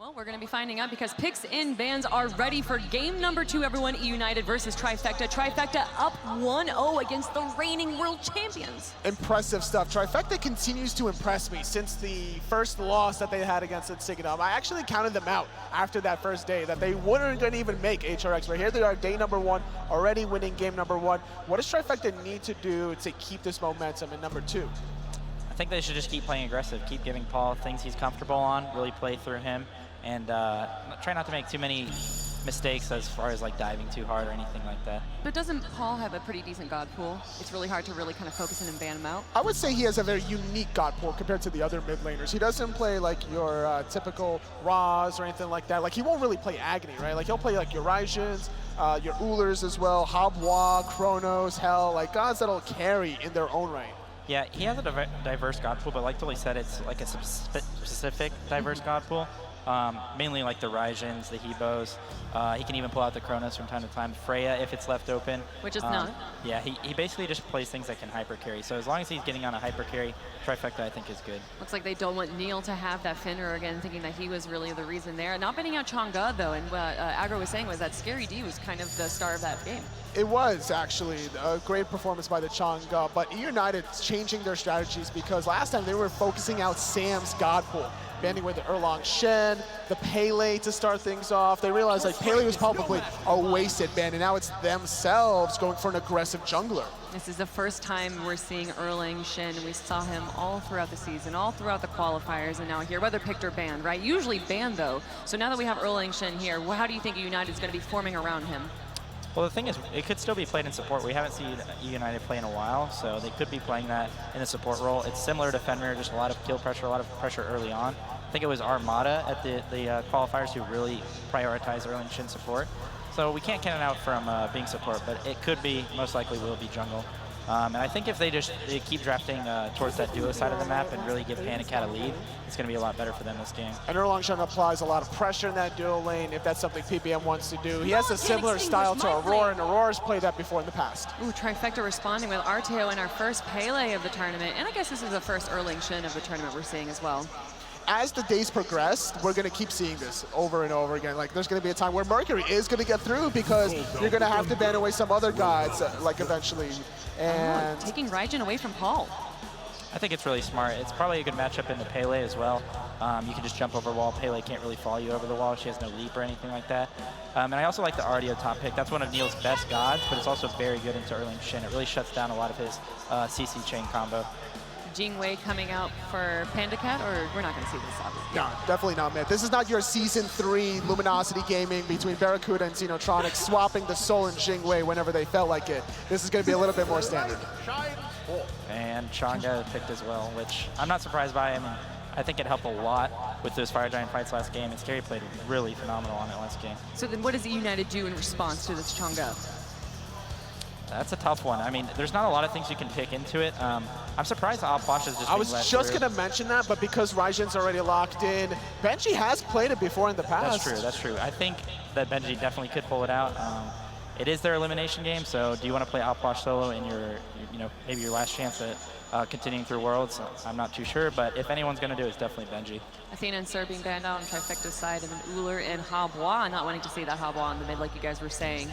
Well, we're going to be finding out because picks in bans are ready for game number 2, everyone. eUnited versus Trifecta. Trifecta up 1-0 against the reigning world champions. Impressive stuff. Trifecta continues to impress me since the first loss that they had against Insigniam. I actually counted them out after that first day, that they weren't going to even make HRX. But here they are, day number 1, already winning game number 1. What does Trifecta need to do to keep this momentum in number 2? I think they should just keep playing aggressive, keep giving Paul things he's comfortable on, really play through him, and try not to make too many mistakes as far as like diving too hard or anything like that. But doesn't Paul have a pretty decent god pool? It's really hard to really kind of focus in and ban him out. I would say he has a very unique god pool compared to the other mid laners. He doesn't play like your typical Raws or anything like that. Like he won't really play Agony, right? Like he'll play like your Raijins, your Ulers as well, Habwa, Chronos, Hell, like gods that'll carry in their own right. Yeah, he has a diverse god pool, but like Tolly said, it's like a specific diverse god pool. Mainly like the Raijins, the Hebos. He can even pull out the Chronos from time to time. Freya, if it's left open. Which is not. Yeah, he basically just plays things that can hyper carry. So as long as he's getting on a hyper carry, Trifecta I think is good. Looks like they don't want Neil to have that Finner again, thinking that he was really the reason there. Not banning out Chang'e though, and what Agro was saying was that Scary D was kind of the star of that game. It was actually a great performance by the Chang'e, but eUnited's changing their strategies because last time they were focusing out Sam's god pool, banning with the Erlang Shen, the Pele to start things off. They realized like Pele was probably a wasted ban, and now it's themselves going for an aggressive jungler. This is the first time we're seeing Erlang Shen, and we saw him all throughout the season, all throughout the qualifiers, and now here, whether picked or banned, right? Usually banned though. So now that we have Erlang Shen here, how do you think eUnited is going to be forming around him? Well, the thing is, it could still be played in support. We haven't seen eUnited play in a while, so they could be playing that in the support role. It's similar to Fenrir, just a lot of kill pressure, a lot of pressure early on. I think it was Armada at the qualifiers who really prioritized Erlang Shen support. So we can't count it out from being support, but it could be, most likely will be jungle. And I think if they keep drafting towards that duo side of the map and really give PandaCat a lead, it's going to be a lot better for them this game. And Erlang Shen applies a lot of pressure in that duo lane if that's something PBM wants to do. He has a similar style to Aurora, and Aurora's played that before in the past. Ooh, Trifecta responding with Artio in our first Pele of the tournament, and I guess this is the first Erlang Shen of the tournament we're seeing as well. As the days progress, we're going to keep seeing this over and over again. Like, there's going to be a time where Mercury is going to get through because you're going to have to ban away some other gods, like, eventually. And taking Raijin away from Paul. I think it's really smart. It's probably a good matchup in the Pele as well. You can just jump over wall. Pele can't really follow you over the wall. She has no leap or anything like that. And I also like the Artio top pick. That's one of Neil's best gods, but it's also very good into Erlang Shen. It really shuts down a lot of his CC chain combo. Jing coming out for PandaCat, or we're not going to see this, obviously? No, definitely not, man. This is not your Season 3 Luminosity gaming between Barracuda and Xenotronics swapping the Soul and Jing whenever they felt like it. This is going to be a little bit more standard. And Chang'e picked as well, which I'm not surprised by. I mean, I think it helped a lot with those Fire Giant fights last game, and Scary played really phenomenal on it last game. So then what does eUnited do in response to this Chang'e? That's a tough one. I mean, there's not a lot of things you can pick into it. I'm surprised Alposh is just I was just going to mention that, but because Raijin's already locked in, Benji has played it before in the past. That's true. I think that Benji definitely could pull it out. It is their elimination game, so do you want to play Alposh solo in your, maybe your last chance at continuing through Worlds? I'm not too sure, but if anyone's going to do it, it's definitely Benji. Athena and Sir being banned out on Trifecta's side, and then Uller and Habwa, not wanting to see that Habwa in the mid like you guys were saying.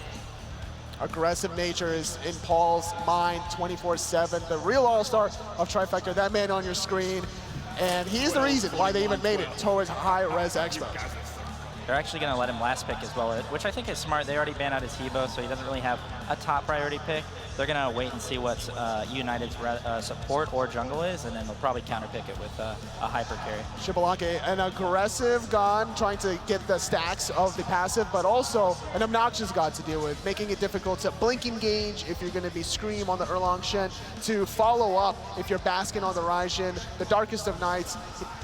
Aggressive nature is in Paul's mind 24/7. The real all-star of Trifecta, that man on your screen. And he's the reason why they even made it towards hi-rez Expo. They're actually going to let him last pick as well, which I think is smart. They already banned out his Hebo, so he doesn't really have a top priority pick. They're going to wait and see what eUnited's support or jungle is, and then they'll probably counterpick it with a hyper carry. Xbalanque, an aggressive god trying to get the stacks of the passive, but also an obnoxious god to deal with, making it difficult to blink engage if you're going to be Scream on the Erlang Shen, to follow up if you're Baskin on the Raijin, the Darkest of Nights.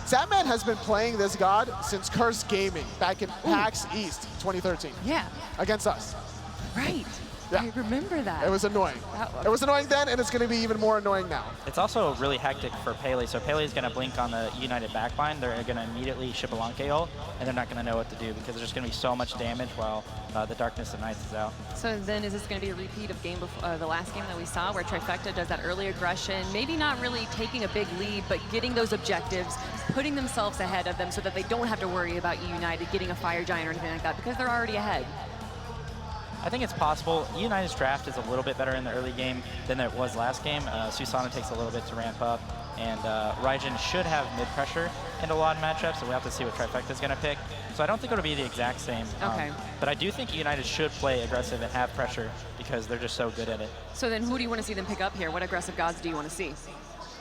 Zapman has been playing this god since Curse Gaming back in PAX East 2013. Yeah. Against us. Right. Yeah. I remember that. It was annoying. It was annoying then, and it's going to be even more annoying now. It's also really hectic for Pele. So Pele is going to blink on the United backline. They're going to immediately Xbalanque ult, and they're not going to know what to do because there's just going to be so much damage while the Darkness of Nights is out. So then is this going to be a repeat of the last game that we saw where Trifecta does that early aggression, maybe not really taking a big lead, but getting those objectives, putting themselves ahead of them so that they don't have to worry about eUnited getting a Fire Giant or anything like that because they're already ahead? I think it's possible. eUnited's draft is a little bit better in the early game than it was last game. Susana takes a little bit to ramp up, and Raijin should have mid-pressure in a lot of matchups, so we'll have to see what Trifecta is going to pick. So I don't think it'll be the exact same. Okay. But I do think eUnited should play aggressive and have pressure because they're just so good at it. So then who do you want to see them pick up here? What aggressive gods do you want to see?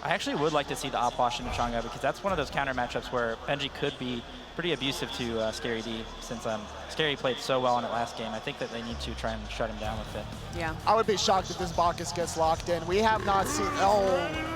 I actually would like to see the Opwash into Chang'e because that's one of those counter matchups where Benji could be pretty abusive to Scary D since Scary played so well in it last game. I think that they need to try and shut him down with it. Yeah. I would be shocked if this Bacchus gets locked in. We have not seen, oh.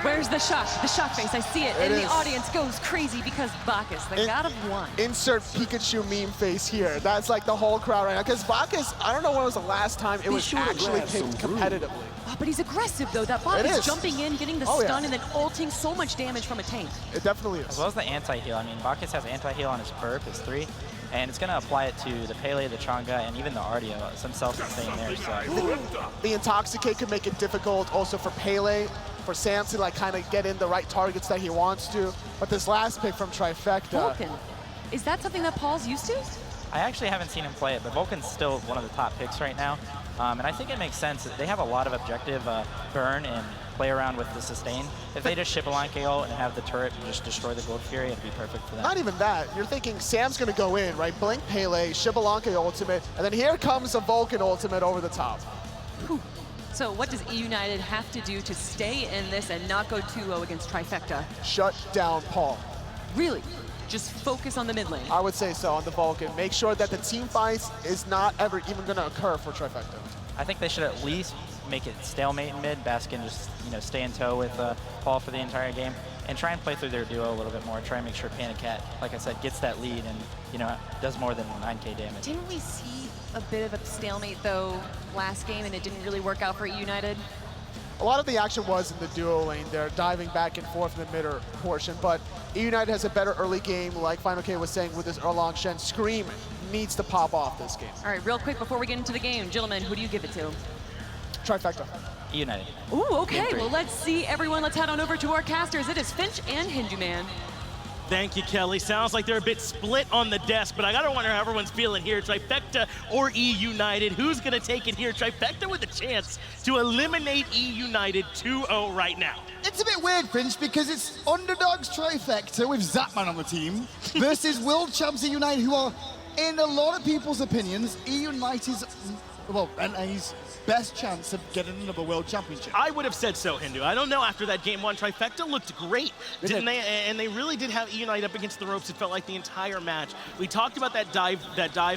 Where's the shock? The shock face, I see it. And the audience goes crazy because Bacchus, the god of one. Insert Pikachu meme face here. That's like the whole crowd right now. Because Bacchus, I don't know when was the last time it was actually picked competitively. Oh, but he's aggressive though. That bot is jumping in, getting the stun, and then ulting so much damage from a tank. It definitely is. As well as the anti-heal. I mean, Bacchus has anti-heal on his burp, his 3, and it's going to apply it to the Pele, the Chang'e, and even the Artio. Some self-sustain there. So. The Intoxicate could make it difficult also for Pele, for Sam to like kind of get in the right targets that he wants to. But this last pick from Trifecta. Vulcan. Is that something that Paul's used to? I actually haven't seen him play it, but Vulcan's still one of the top picks right now. And I think it makes sense. They have a lot of objective burn and play around with the sustain. If they just Xbalanque ult and have the turret and just destroy the Gold Fury, it'd be perfect for them. Not even that. You're thinking Sam's going to go in, right? Blink Pele, Xbalanque ultimate, and then here comes a Vulcan ultimate over the top. Whew. So what does eUnited have to do to stay in this and not go 2-0 against Trifecta? Shut down Paul. Really? Just focus on the mid lane? I would say so on the Vulcan. Make sure that the team fights is not ever even going to occur for Trifecta. I think they should at least make it stalemate in mid. Baskin just stay in tow with Paul for the entire game and try and play through their duo a little bit more. Try and make sure PandaCat, like I said, gets that lead and does more than 9k damage. Didn't we see a bit of a stalemate though last game and it didn't really work out for eUnited? A lot of the action was in the duo lane. They're diving back and forth in the mid portion, but eUnited has a better early game, like Final K was saying with his Erlang Shen. Scream needs to pop off this game. All right, real quick before we get into the game, gentlemen, who do you give it to? Trifecta. eUnited. Ooh, okay, well let's see everyone. Let's head on over to our casters. It is Finch and Hindu Man. Thank you, Kelly. Sounds like they're a bit split on the desk, but I gotta wonder how everyone's feeling here. Trifecta or eUnited? Who's gonna take it here? Trifecta with a chance to eliminate eUnited 2-0 right now. It's a bit weird, Finch, because it's underdogs Trifecta with Zapman on the team versus world champs eUnited, who are, in a lot of people's opinions, eUnited's, well, NA's best chance of getting another world championship. I would have said so, Hindu. I don't know, after that game one, Trifecta looked great, didn't they? And they really did have eUnited up against the ropes, it felt like the entire match. We talked about that dive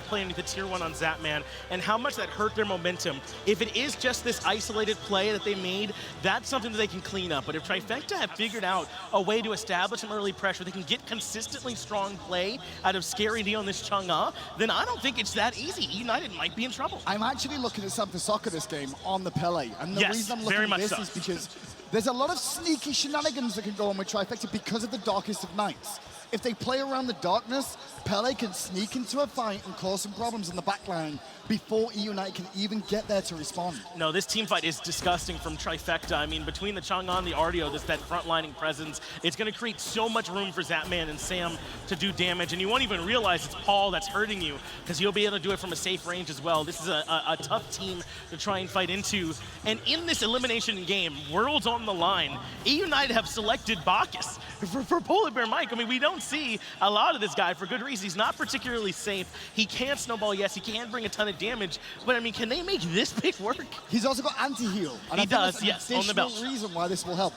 play underneath the tier 1 on Zapman and how much that hurt their momentum. If it is just this isolated play that they made, that's something that they can clean up. But if Trifecta have figured out a way to establish some early pressure, they can get consistently strong play out of Scary D on this Chang'e, then I don't think it's that easy. eUnited might be in trouble. I'm actually looking at something soccer this game on the Pele, and the reason I'm looking at this is because there's a lot of sneaky shenanigans that can go on with Trifecta because of the Darkest of Nights. If they play around the darkness, Pele can sneak into a fight and cause some problems in the backline before eUnited can even get there to respond. No, this team fight is disgusting from Trifecta. I mean, between the Chang'e and the Artio, that frontlining presence, it's going to create so much room for Zapman and Sam to do damage, and you won't even realize it's Paul that's hurting you, because he'll be able to do it from a safe range as well. This is a tough team to try and fight into, and in this elimination game, worlds on the line, eUnited have selected Bacchus for PolarBearMike. I mean, we don't see a lot of this guy for good reason. He's not particularly safe. He can snowball, yes, he can bring a ton of damage, but I mean, can they make this pick work? He's also got anti-heal. He does, yes, on the belt. Additional reason why this will help.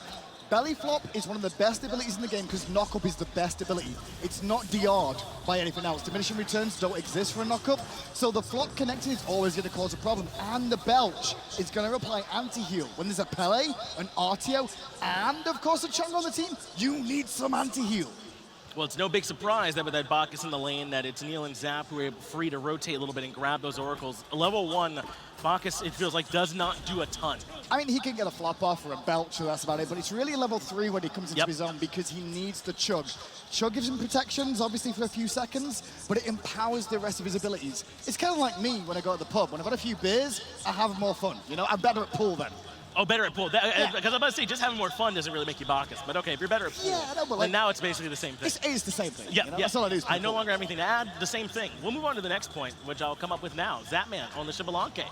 Belly flop is one of the best abilities in the game because knock-up is the best ability. It's not DR'd by anything else. Diminishing returns don't exist for a knock-up, so the flop connected is always going to cause a problem. And the belch is going to apply anti-heal. When there's a Pele, an Artio, and of course a Chang'e on the team, you need some anti-heal. Well, it's no big surprise that with that Bacchus in the lane, that it's Neil and Zap who are free to rotate a little bit and grab those oracles. Level 1, Bacchus, it feels like, does not do a ton. I mean, he can get a flop off or a belch, so that's about it, but it's really level 3 when he comes into his own because he needs the chug. Chug gives him protections, obviously, for a few seconds, but it empowers the rest of his abilities. It's kind of like me when I go to the pub. When I've had a few beers, I have more fun. You know, I'm better at pool then. Oh, better at pool. Because I'm about to say, just having more fun doesn't really make you Bacchus. But okay, if you're better at pool, then now it's basically the same thing. It is the same thing. Yeah, you know? That's all it is. I no longer have anything to add. The same thing. We'll move on to the next point, which I'll come up with now. Zapman on the Xbalanque.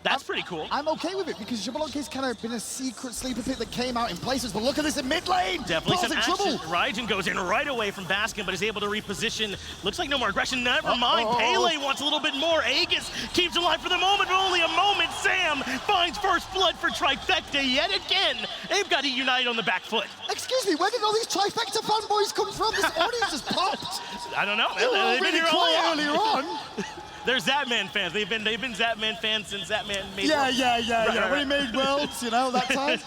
That's pretty cool. I'm okay with it because Xbalanque's kind of been a secret sleeper pick that came out in places. But look at this in mid lane. Definitely some action. Trouble. Raijin goes in right away from Baskin, but is able to reposition. Looks like no more aggression. Never mind. Pele wants a little bit more. Aegis keeps alive for the moment, but only a moment. Sam finds first blood for Trifecta yet again. They've got eUnited on the back foot. Excuse me, where did all these Trifecta fanboys come from? This audience just popped. I don't know. They've been here earlier on. They're Zapman fans. They've been Zapman fans since Zapman made worlds. Yeah. When he made worlds, you know, that time.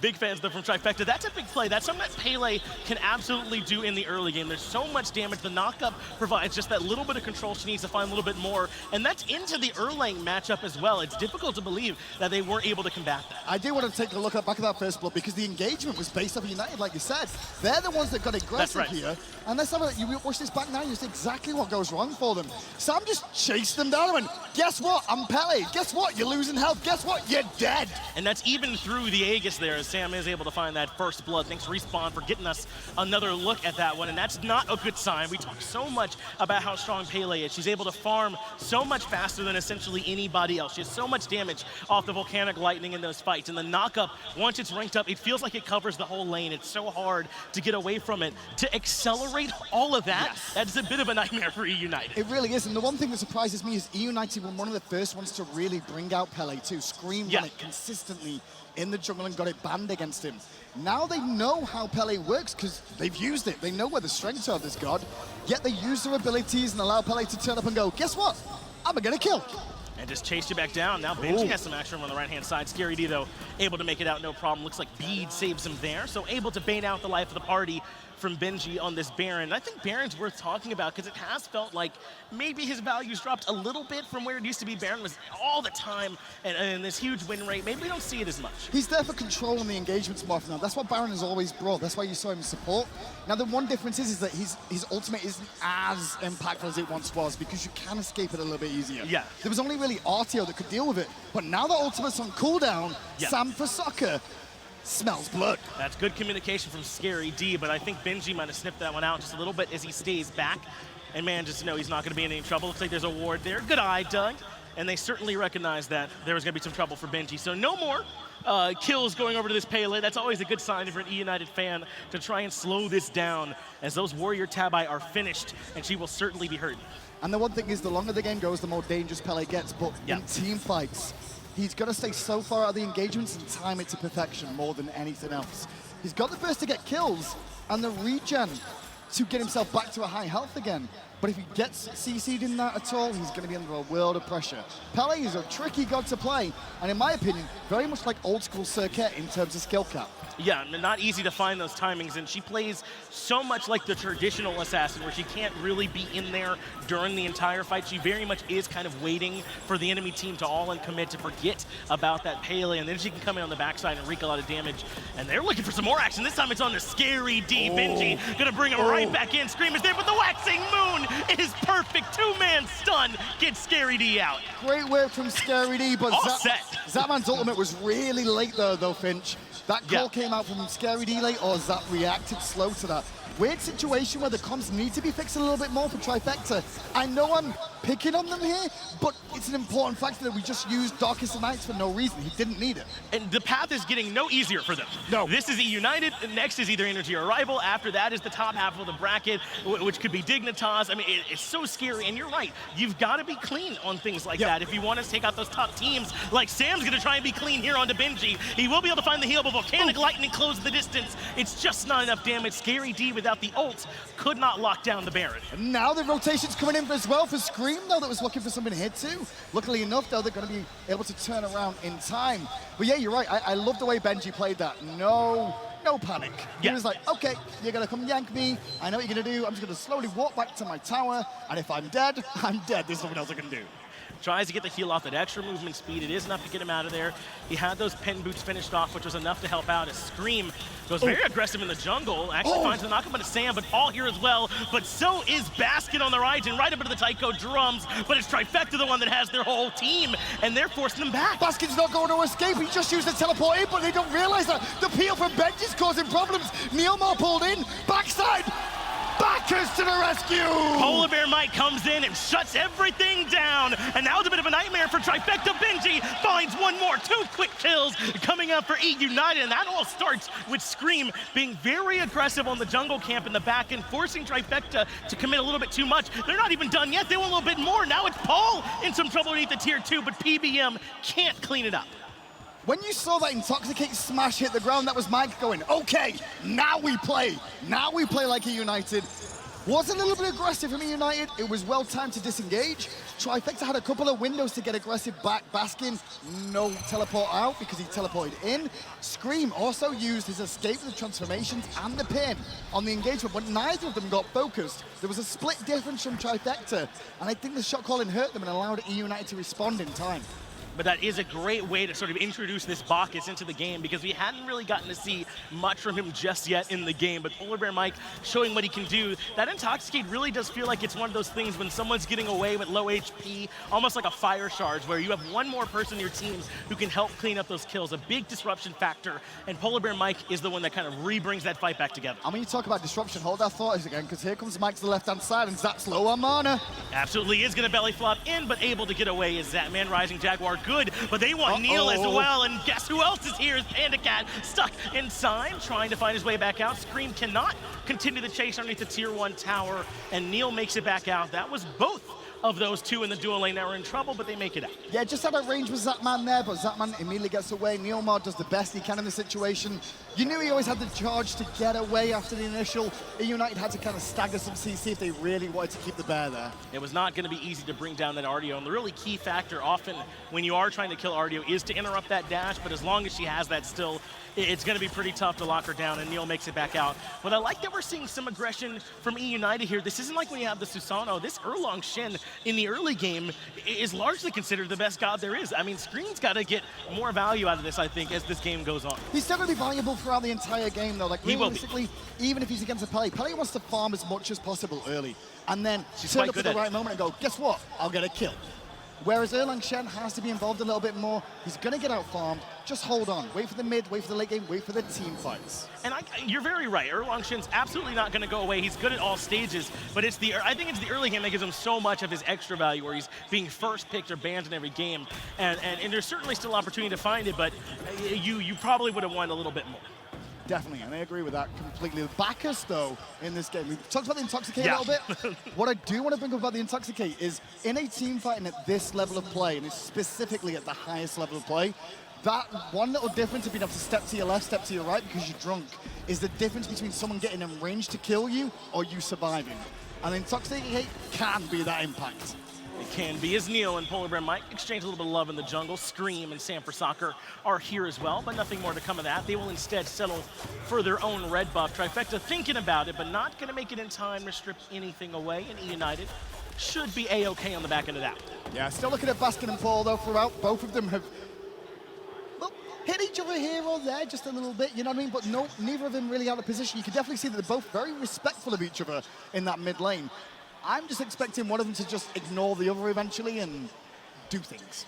Big fans though from Trifecta. That's a big play. That's something that Pele can absolutely do in the early game. There's so much damage. The knockup provides just that little bit of control. She needs to find a little bit more. And that's into the Erlang matchup as well. It's difficult to believe that they weren't able to combat that. I do want to take a look back at that first blood because the engagement was based off United, like you said. They're the ones that got aggressive here. And let's have a, you watch this back now, you see exactly what goes wrong for them. Sam just chased them down and went, guess what? I'm Pele. Guess what? You're losing health. Guess what? You're dead. And that's even through the Aegis there. Sam is able to find that first blood. Thanks Respawn for getting us another look at that one, and that's not a good sign. We talk so much about how strong Pele is. She's able to farm so much faster than essentially anybody else. She has so much damage off the volcanic lightning in those fights, and the knockup, once it's ranked up, it feels like it covers the whole lane. It's so hard to get away from it. To accelerate all of that, that's a bit of a nightmare for eUnited. It really is, and the one thing that surprises me is eUnited were one of the first ones to really bring out Pele too. Screammmmm ran it consistently in the jungle and got it banned against him. Now they know how Pele works because they've used it. They know where the strengths are of this god, yet they use their abilities and allow Pele to turn up and go, guess what? I'm gonna kill. And just chased you back down. Now Benji has some action on the right-hand side. Scary D, though, able to make it out, no problem. Looks like Bede saves him there, so able to bait out the life of the party from Benji on this Baron. I think Baron's worth talking about because it has felt like maybe his value's dropped a little bit from where it used to be. Baron was all the time and this huge win rate. Maybe we don't see it as much. He's there for controlling the engagements more now. That's what Baron has always brought. That's why you saw him support. Now the one difference is that his ultimate isn't as impactful as it once was because you can escape it a little bit easier. Yeah. There was only really Artio that could deal with it. But now that ultimate's on cooldown, Sam for soccer smells blood. That's good communication from Scary D, but I think Benji might have sniffed that one out just a little bit as he stays back. And man, just know he's not going to be in any trouble. Looks like there's a ward there. Good eye, Doug. And they certainly recognize that there was going to be some trouble for Benji. So no more kills going over to this Pele. That's always a good sign for an eUnited fan to try and slow this down as those Warrior Tabi are finished, and she will certainly be hurt. And the one thing is, the longer the game goes, the more dangerous Pele gets. But in team fights, he's got to stay so far out of the engagements and time it to perfection more than anything else. He's got the burst to get kills and the regen to get himself back to a high health again. But if he gets CC'd in that at all, he's going to be under a world of pressure. Pele is a tricky god to play, and in my opinion, very much like old school Circuit in terms of skill cap. Yeah, not easy to find those timings, and she plays so much like the traditional assassin where she can't really be in there during the entire fight. She very much is kind of waiting for the enemy team to all in commit, to forget about that Pele, and then she can come in on the backside and wreak a lot of damage. And they're looking for some more action. This time it's on the Scary D. Benji gonna bring him right back in. Scream is there, but the waxing moon is perfect. Two-man stun gets Scary D out. Great work from Scary D, but Zapman's ultimate was really late though, Finch. That call came out from Scary D late, or Zap reacted slow to that. Weird situation where the comms need to be fixed a little bit more for Trifecta. I know I'm picking on them here, but it's an important factor that we just used Darkest of Nights for no reason. He didn't need it. And the path is getting no easier for them. No. This is eUnited, next is either Energy or Arrival, after that is the top half of the bracket, which could be Dignitas. I mean, it's so scary, and you're right. You've got to be clean on things like that if you want to take out those top teams. Like Sam's going to try and be clean here onto Benji. He will be able to find the heal, but Volcanic Lightning closes the distance. It's just not enough damage. Scary D without the ult could not lock down the Baron. And now the rotation's coming in as well for Scream, though, that was looking for something to hit too. Luckily enough, though, they're going to be able to turn around in time. But yeah, you're right. I love the way Benji played that. No no panic. Yeah. He was like, okay, you're going to come yank me. I know what you're going to do. I'm just going to slowly walk back to my tower, and if I'm dead, I'm dead. There's nothing else I can do. Tries to get the heal off, that extra movement speed. It is enough to get him out of there. He had those pen boots finished off, which was enough to help out as Scream goes very aggressive in the jungle. Actually finds the knockup into Sam, but Paul here as well. But so is Baskin on the Raijin, right up into the Taiko drums. But it's Trifecta the one that has their whole team, and they're forcing them back. Baskin's not going to escape. He just used the teleport in, but they don't realize that the peel from Benji's causing problems. NeiruMah pulled in, backside. Bacchus to the rescue! PolarBearMike comes in and shuts everything down. And now it's a bit of a nightmare for Trifecta. Benji finds one more. 2 quick kills coming up for eUnited. And that all starts with Scream being very aggressive on the jungle camp in the back end, forcing Trifecta to commit a little bit too much. They're not even done yet. They want a little bit more. Now it's Paul in some trouble underneath the tier 2, but PBM can't clean it up. When you saw that Intoxicate smash hit the ground, that was Mike going, okay, now we play. Now we play like eUnited. Was a little bit aggressive from eUnited. It was well timed to disengage. Trifecta had a couple of windows to get aggressive back. Baskin, no teleport out because he teleported in. Scream also used his escape with the transformations and the pin on the engagement, but neither of them got focused. There was a split difference from Trifecta, and I think the shot calling hurt them and allowed eUnited to respond in time. But that is a great way to sort of introduce this Bacchus into the game, because we hadn't really gotten to see much from him just yet in the game. But PolarBearMike showing what he can do. That Intoxicate really does feel like it's one of those things when someone's getting away with low HP, almost like a fire charge, where you have one more person in your team who can help clean up those kills. A big disruption factor, and PolarBearMike is the one that kind of re-brings that fight back together. And when you talk about disruption, hold that thought again, because here comes Mike to the left-hand side, and Zap's low on mana. Absolutely is going to belly flop in, but able to get away is Zapman. Rising Jaguar good, but they want Neil as well, and guess who else is here? Is PandaCat stuck inside, trying to find his way back out. Scream cannot continue the chase underneath the tier 1 tower, and Neil makes it back out. That was both of those two in the dual lane that were in trouble, but they make it out. Yeah, just had a range with Zapman there, but Zapman immediately gets away. NeiruMah does the best he can in the situation. You knew he always had the charge to get away after the initial. eUnited had to kind of stagger some CC if they really wanted to keep the bear there. It was not going to be easy to bring down that Artio, and the really key factor often when you are trying to kill Artio is to interrupt that dash, but as long as she has that still, it's going to be pretty tough to lock her down, and Neil makes it back out. But I like that we're seeing some aggression from eUnited here. This isn't like when you have the Susano. This Erlang Shen in the early game is largely considered the best god there is. I mean, Scream's got to get more value out of this, I think, as this game goes on. He's still going to be valuable throughout the entire game, though. Like, realistically, even if he's against a Pele, Pele wants to farm as much as possible early, and then turn up at the right moment and go, guess what? I'll get a kill. Whereas Erlang Shen has to be involved a little bit more. He's going to get out-farmed. Just hold on. Wait for the mid, wait for the late game, wait for the team fights. And you're very right. Erlang Shen's absolutely not going to go away. He's good at all stages, but I think it's the early game that gives him so much of his extra value, where he's being first picked or banned in every game. And there's certainly still opportunity to find it, but you probably would have won a little bit more. Definitely, and I agree with that completely. Bacchus, though, in this game, we talked about the Intoxicate a little bit. What I do want to bring up about the Intoxicate is, in a team fighting at this level of play, and specifically at the highest level of play, that one little difference of being able to step to your left, step to your right because you're drunk, is the difference between someone getting in range to kill you or you surviving. And Intoxicate can be that impact. It can be, as Neil and PolarBearMike exchange a little bit of love in the jungle. Scream and Sam for Soccer are here as well, but nothing more to come of that. They will instead settle for their own red buff. Trifecta thinking about it, but not going to make it in time to strip anything away, and eUnited should be A-okay on the back end of that. Yeah, still looking at Baskin and Paul, though, throughout. Both of them have, well, hit each other here or there just a little bit, you know what I mean? But no, neither of them really out of position. You can definitely see that they're both very respectful of each other in that mid lane. I'm just expecting one of them to just ignore the other eventually and do things.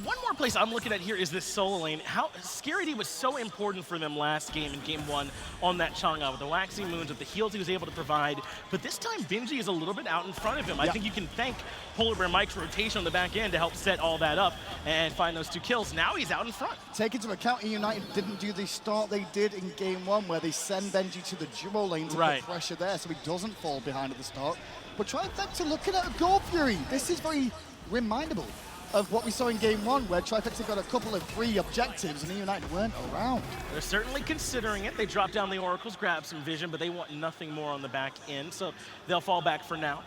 One more place I'm looking at here is this solo lane. How Scaredy was so important for them last game in game 1 on that Chang'e with the waxing moons, with the heals he was able to provide. But this time, Benji is a little bit out in front of him. I think you can thank PolarBearMike's rotation on the back end to help set all that up and find those 2 kills. Now he's out in front. Take into account, eUnited didn't do the start they did in game 1, where they send Benji to the duo lane to put pressure there so he doesn't fall behind at the start. But Trifecta looking at a Gold Fury. This is very remindable of what we saw in game 1, where Trifecta got a couple of free objectives and eUnited weren't around. They're certainly considering it. They dropped down the Oracles, grabbed some vision, but they want nothing more on the back end, so they'll fall back for now.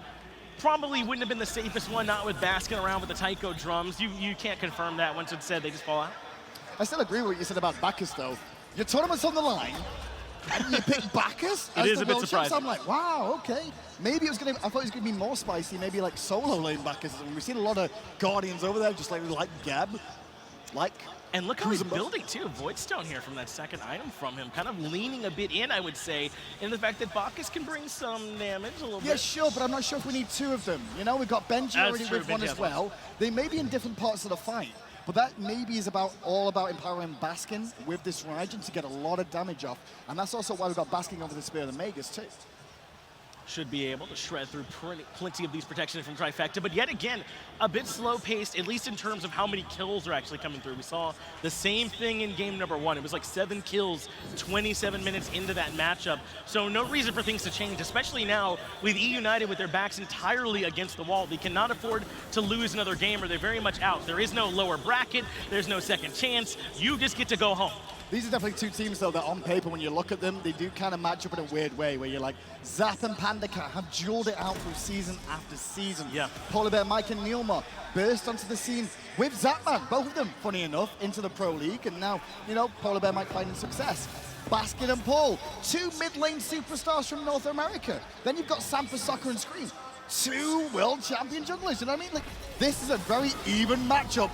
Probably wouldn't have been the safest one, not with Baskin around with the Taiko drums. You can't confirm that. Once it's said, they just fall out. I still agree with what you said about Bacchus, though. your tournament's on the line, and you pick Bacchus as the world champ. I'm like, wow, okay. Maybe it was I thought it was gonna be more spicy, maybe like solo lane Bacchus. We've seen a lot of Guardians over there, just like Gab, and look how he's building too. Voidstone here from that second item from him, kind of leaning a bit in, I would say, in the fact that Bacchus can bring some damage a little bit. Yeah, sure, but I'm not sure if we need two of them. You know, we've got Benji already with one as well. They may be in different parts of the fight, but that maybe is all about empowering Baskin with this Raijin to get a lot of damage off. And that's also why we've got Baskin over the Spear of the Magus too. Should be able to shred through plenty of these protections from Trifecta, but yet again, a bit slow-paced, at least in terms of how many kills are actually coming through. We saw the same thing in game number 1. It was like 7 kills, 27 minutes into that matchup. So no reason for things to change, especially now with eUnited with their backs entirely against the wall. They cannot afford to lose another game or they're very much out. There is no lower bracket, there's no second chance. You just get to go home. These are definitely two teams, though, that on paper, when you look at them, they do kind of match up in a weird way, where you're like, Zap and PandaCat have jeweled it out through season after season. Yeah. PolarBearMike and NeiruMah burst onto the scene with Zapman, both of them, funny enough, into the Pro League, and now, you know, PolarBearMike finding success. Baskin and Paul, 2 mid-lane superstars from North America. Then you've got Sam for Soccer and Scream, 2 world champion junglers, you know what I mean? Like, this is a very even matchup,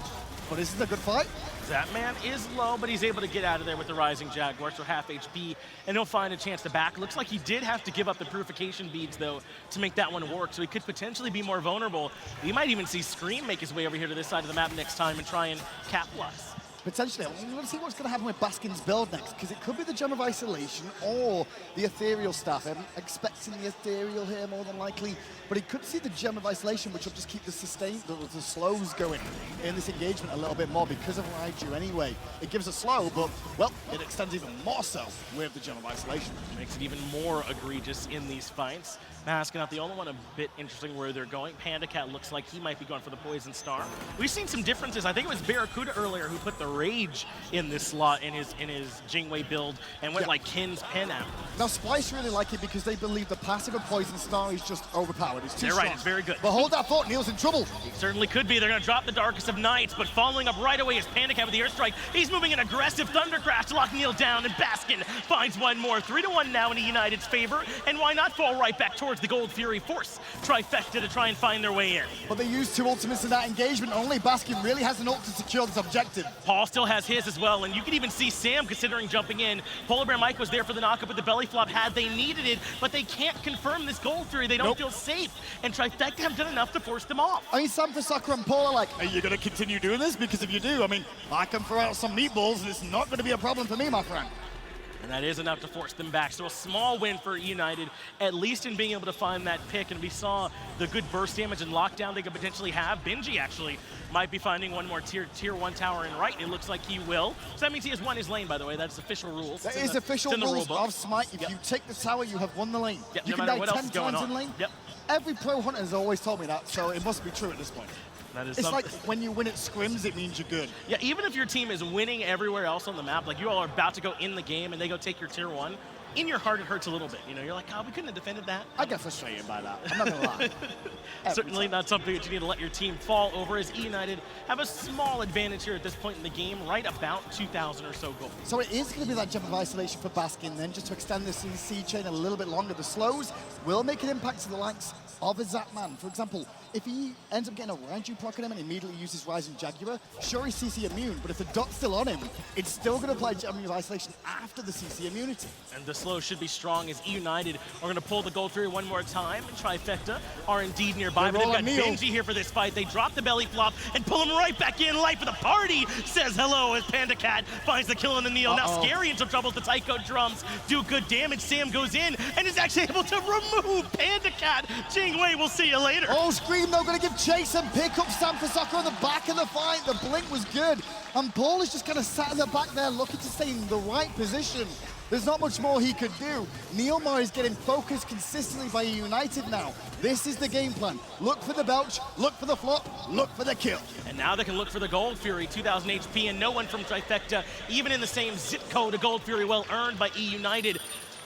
but this is a good fight. Zapman is low, but he's able to get out of there with the Rising Jaguar, so half HP, and he'll find a chance to back. Looks like he did have to give up the purification beads, though, to make that one work, so he could potentially be more vulnerable. We might even see Scream make his way over here to this side of the map next time and try and capitalize. Potentially. I want to see what's going to happen with Baskin's build next, because it could be the Gem of Isolation or the Ethereal Staff. I'm expecting the Ethereal here more than likely, but he could see the Gem of Isolation, which will just keep the slows going in this engagement a little bit more because of Raiju anyway. It gives a slow, but, well, it extends even more so with the Gem of Isolation. Makes it even more egregious in these fights. Baskin not the only one a bit interesting where they're going. PandaCat looks like he might be going for the Poison Star. We've seen some differences. I think it was Barracuda earlier who put the Rage in this slot in his Jingwei build and went like Kin's Pen out. Now Splice really like it because they believe the passive of Poison Star is just overpowered. It's too strong. Right, it's very good. But hold that thought, Neil's in trouble. He certainly could be. They're going to drop the Darkest of Nights, but following up right away is PandaCat with the Airstrike. He's moving an aggressive Thundercrash to lock Neil down, and Baskin finds one more. 3-1 now in eUnited's favor, and why not fall right back towards the Gold Fury, force Trifecta to try and find their way in. But they used 2 ultimates in that engagement. Only Baskin really has an ult to secure this objective. Paul still has his as well, and you can even see Sam considering jumping in. PolarBearMike was there for the knockup with the belly flop had they needed it, but they can't confirm this Gold Fury. They don't feel safe, and Trifecta have done enough to force them off. I mean, Sam for Soccer and Paul are like, are you going to continue doing this? Because if you do, I mean, I can throw out some meatballs, and it's not going to be a problem for me, my friend. And that is enough to force them back. So a small win for eUnited, at least in being able to find that pick. And we saw the good burst damage and lockdown they could potentially have. Benji actually might be finding one more tier 1 tower in right. It looks like he will. So that means he has won his lane, by the way. That's official rules. That is official rules of Smite. If you take the tower, you have won the lane. Yep, you no can matter die what 10 times in lane. Yep. Every pro hunter has always told me that, so it must be true at this point. That is it's like when you win at scrims, it means you're good. Yeah, even if your team is winning everywhere else on the map, like you all are about to go in the game and they go take your tier 1, in your heart it hurts a little bit. You know, you're like, oh, we couldn't have defended that. I get frustrated by that. I'm not gonna lie. Certainly not something that you need to let your team fall over, as eUnited have a small advantage here at this point in the game, right about 2,000 or so gold. So it is going to be that Gem of Isolation for Baskin then, just to extend the CC chain a little bit longer. The slows will make an impact to the likes of a Zapman. For example, if he ends up getting a Raiju proc on him and immediately uses Rising Jaguar, sure he's CC immune, but if the dot's still on him, it's still going to apply Gem of Isolation after the CC immunity. And the slow should be strong as eUnited are going to pull the Gold Fury one more time, and Trifecta are indeed nearby, but they've got Benji here for this fight. They drop the belly flop and pull him right back in. Life of the party says hello as PandaCat finds the kill on the Neil. Now Scary in some trouble with the Taiko drums. Do good damage. Sam goes in and is actually able to remove PandaCat. Jingwei, we'll see you later. Oh, Scream though, going to give chase and pick up Sam for Soccer on the back of the fight. The blink was good. And Paul is just kind of sat in the back there looking to stay in the right position. There's not much more he could do. NeiruMah is getting focused consistently by eUnited now. This is the game plan. Look for the belch, look for the flop, look for the kill. And now they can look for the Gold Fury, 2,000 HP, and no one from Trifecta, even in the same zip code, a Gold Fury well earned by eUnited.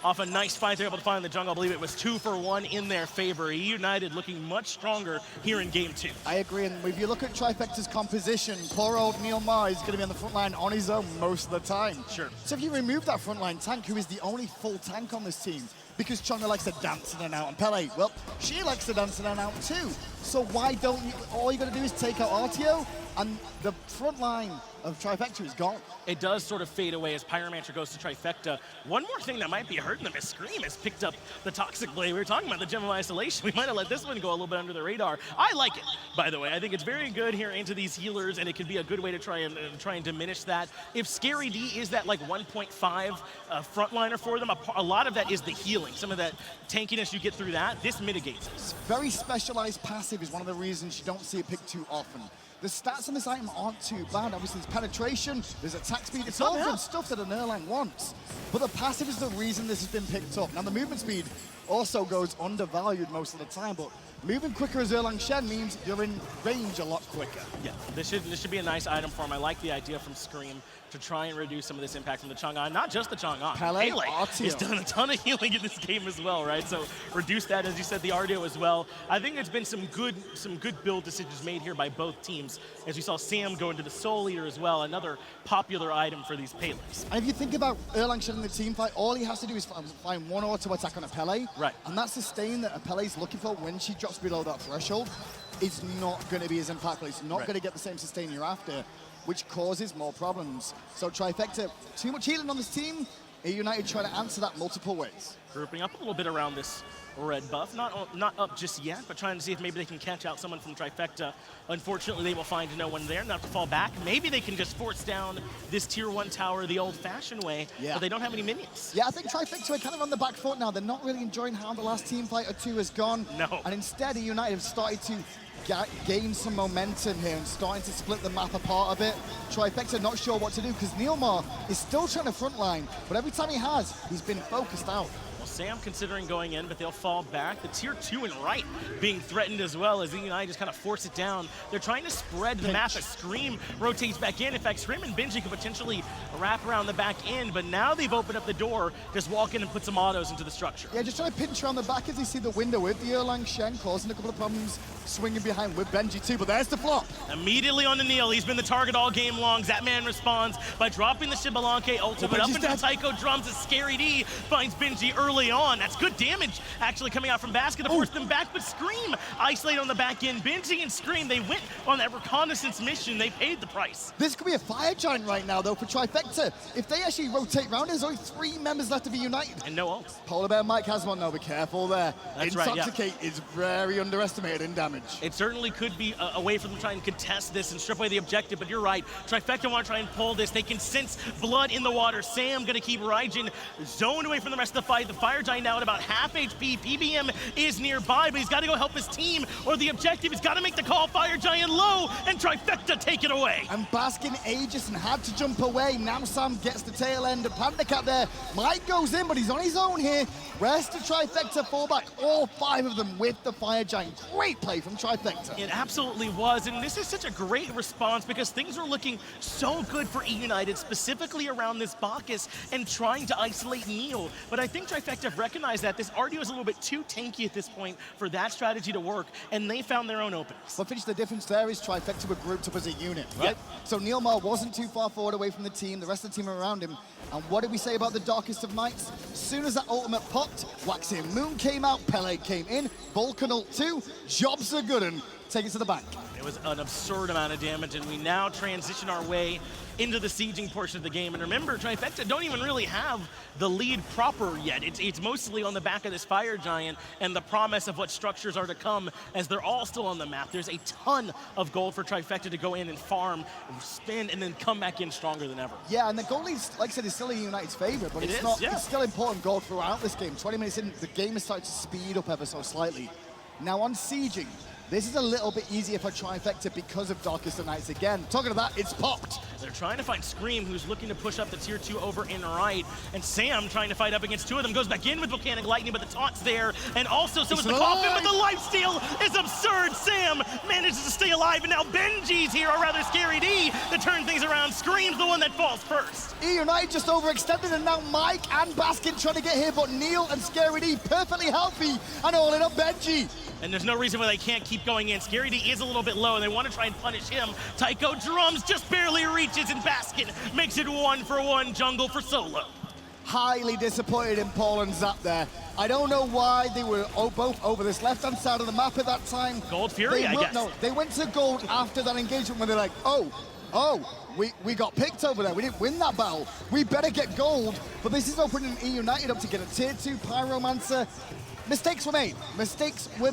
off a nice fight. They're able to find the jungle. I believe it was 2-for-1 in their favor. eUnited looking much stronger here in game 2. I agree, and if you look at Trifecta's composition, poor old NeiruMah is going to be on the front line on his own most of the time. Sure. So if you remove that frontline tank, who is the only full tank on this team, because Chang'e likes to dance in and out, and Pele, well, she likes to dance in and out too. So why don't you, all you got to do is take out Artio, and the front line of Trifecta is gone. It does sort of fade away as Pyromancer goes to Trifecta. One more thing that might be hurting them is Scream has picked up the Toxic Blade. We were talking about the Gem of Isolation. We might have let this one go a little bit under the radar. I like it, by the way. I think it's very good here into these healers, and it could be a good way to try and diminish that. If Scary D is that like 1.5 frontliner for them, a lot of that is the healing. Some of that tankiness you get through that, this mitigates it. Very specialized passive is one of the reasons you don't see it picked too often. The stats on this item aren't too bad. Obviously, there's penetration, there's attack speed. It's all good stuff that an Erlang wants. But the passive is the reason this has been picked up. Now, the movement speed also goes undervalued most of the time, but moving quicker as Erlang Shen means you're in range a lot quicker. Yeah, this should be a nice item for him. I like the idea from Scream to try and reduce some of this impact from the Chang'e. Not just the Chang'e. Pele has done a ton of healing in this game as well, right? So reduce that, as you said, the Artio as well. I think there's been some good build decisions made here by both teams. As we saw Sam go into the Soul Eater as well, another popular item for these Peles. And if you think about Erlang Shen in the team fight, all he has to do is find one auto attack on a Pele. Right. And that sustain that a Pele's looking for when she drops below that threshold is not going to be as impactful. It's not going to get the same sustain you're after, which causes more problems. So Trifecta, too much healing on this team. eUnited trying to answer that multiple ways. Grouping up a little bit around this red buff. Not up just yet, but trying to see if maybe they can catch out someone from Trifecta. Unfortunately, they will find no one there and have to fall back. Maybe they can just force down this tier 1 tower the old-fashioned way, but they don't have any minions. Yeah, I think Trifecta are kind of on the back foot now. They're not really enjoying how the last team fight or two has gone. No. And instead, eUnited have started to gain some momentum here and starting to split the map apart a bit. Trifecta not sure what to do because NeiruMah is still trying to frontline, but every time he has, he's been focused out. Sam considering going in, but they'll fall back. The tier 2 and right being threatened as well as eUnited just kind of force it down. They're trying to spread the map as Scream rotates back in. In fact, Scream and Benji could potentially wrap around the back end, but now they've opened up the door, just walk in and put some autos into the structure. Yeah, just trying to pinch around the back as they see the window with the Erlang Shen causing a couple of problems, swinging behind with Benji too, but there's the flop. Immediately on the Neil, he's been the target all game long. Zapman responds by dropping the Xbalanque ultimate up into the Taiko drums as Scary D finds Benji early on. That's good damage actually coming out from Baskin to force them back, but Scream isolate on the back end. Benji and Scream, they went on that reconnaissance mission. They paid the price. This could be a fire giant right now though for Trifecta. If they actually rotate around, there's only 3 members left to be united. And no ults. PolarBearMike has one though, be careful there. That's right, Intoxicate is very underestimated in damage. It certainly could be a way for them to try and contest this and strip away the objective, but you're right. Trifecta want to try and pull this. They can sense blood in the water. Sam going to keep Raijin zoned away from the rest of the fight. The fire giant now at about half HP. PBM is nearby, but he's got to go help his team, or the objective has got to make the call. Fire giant low, and Trifecta take it away. And Baskin ages and had to jump away. Now Sam gets the tail end of PandaCat there. Mike goes in, but he's on his own here. Rest of Trifecta fall back. All 5 of them with the fire giant. Great play from Trifecta. It absolutely was, and this is such a great response because things are looking so good for eUnited, specifically around this Bacchus and trying to isolate Neil. But I think Trifecta have recognized that this Artio is a little bit too tanky at this point for that strategy to work, and they found their own openings. But finish the difference there is Trifecta were grouped up as a unit, right? Yep. So NeiruMah wasn't too far forward away from the team. The rest of the team are around him. And what did we say about the Darkest of Nights? As soon as that ultimate popped, Waxing Moon came out, Pele came in, Vulcan ult 2, jobs are good and take it to the bank. It was an absurd amount of damage, and we now transition our way into the sieging portion of the game. And remember, Trifecta don't even really have the lead proper yet. It's mostly on the back of this fire giant and the promise of what structures are to come as they're all still on the map. There's a ton of gold for Trifecta to go in and farm, spin, and then come back in stronger than ever. Yeah, and the gold is, like I said, is still in United's favor, but it's still important gold throughout this game. 20 minutes in, the game is starting to speed up ever so slightly. Now on sieging, this is a little bit easier for Trifecta because of Darkest of Nights again. Talking about that, it's popped. They're trying to find Scream, who's looking to push up the tier 2 over in right, and Sam trying to fight up against 2 of them, goes back in with Volcanic Lightning, but the taunt's there, and also so is the coffin, but the lifesteal is absurd. Sam Sam manages to stay alive, and now Benji's here, or rather Scary D, to turn things around. Scream's the one that falls first. eUnited just overextended, and now Mike and Baskin trying to get here, but Neil and Scary D perfectly healthy and all in up Benji. And there's no reason why they can't keep going in. Scary D is a little bit low, and they want to try and punish him. Tycho Drums just barely reaches, and Baskin makes it 1-for-1 jungle for solo. Highly disappointed in Paul and Zap there. I don't know why they were both over this left-hand side of the map at that time. Gold Fury, I guess. No, they went to gold after that engagement when they're like, we got picked over there. We didn't win that battle. We better get gold. But this is opening eUnited up to get a tier 2 Pyromancer. Mistakes were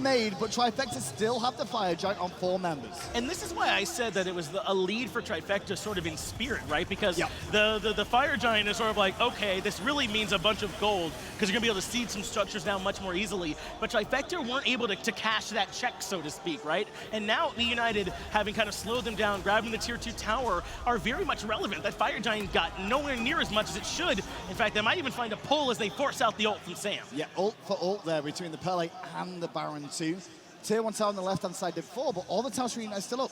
made, but Trifecta still have the Fire Giant on 4 members. And this is why I said that it was a lead for Trifecta sort of in spirit, right? Because the Fire Giant is sort of like, okay, this really means a bunch of gold, because you're going to be able to seed some structures down much more easily. But Trifecta weren't able to cash that check, so to speak, right? And now eUnited, having kind of slowed them down, grabbing the tier 2 tower, are very much relevant. That Fire Giant got nowhere near as much as it should. In fact, they might even find a pull as they force out the ult from Sam. Yeah, ult for ult there between the Pele and the Baron 2. Tier 1 tower on the left-hand side did 4, but all the towers are still up.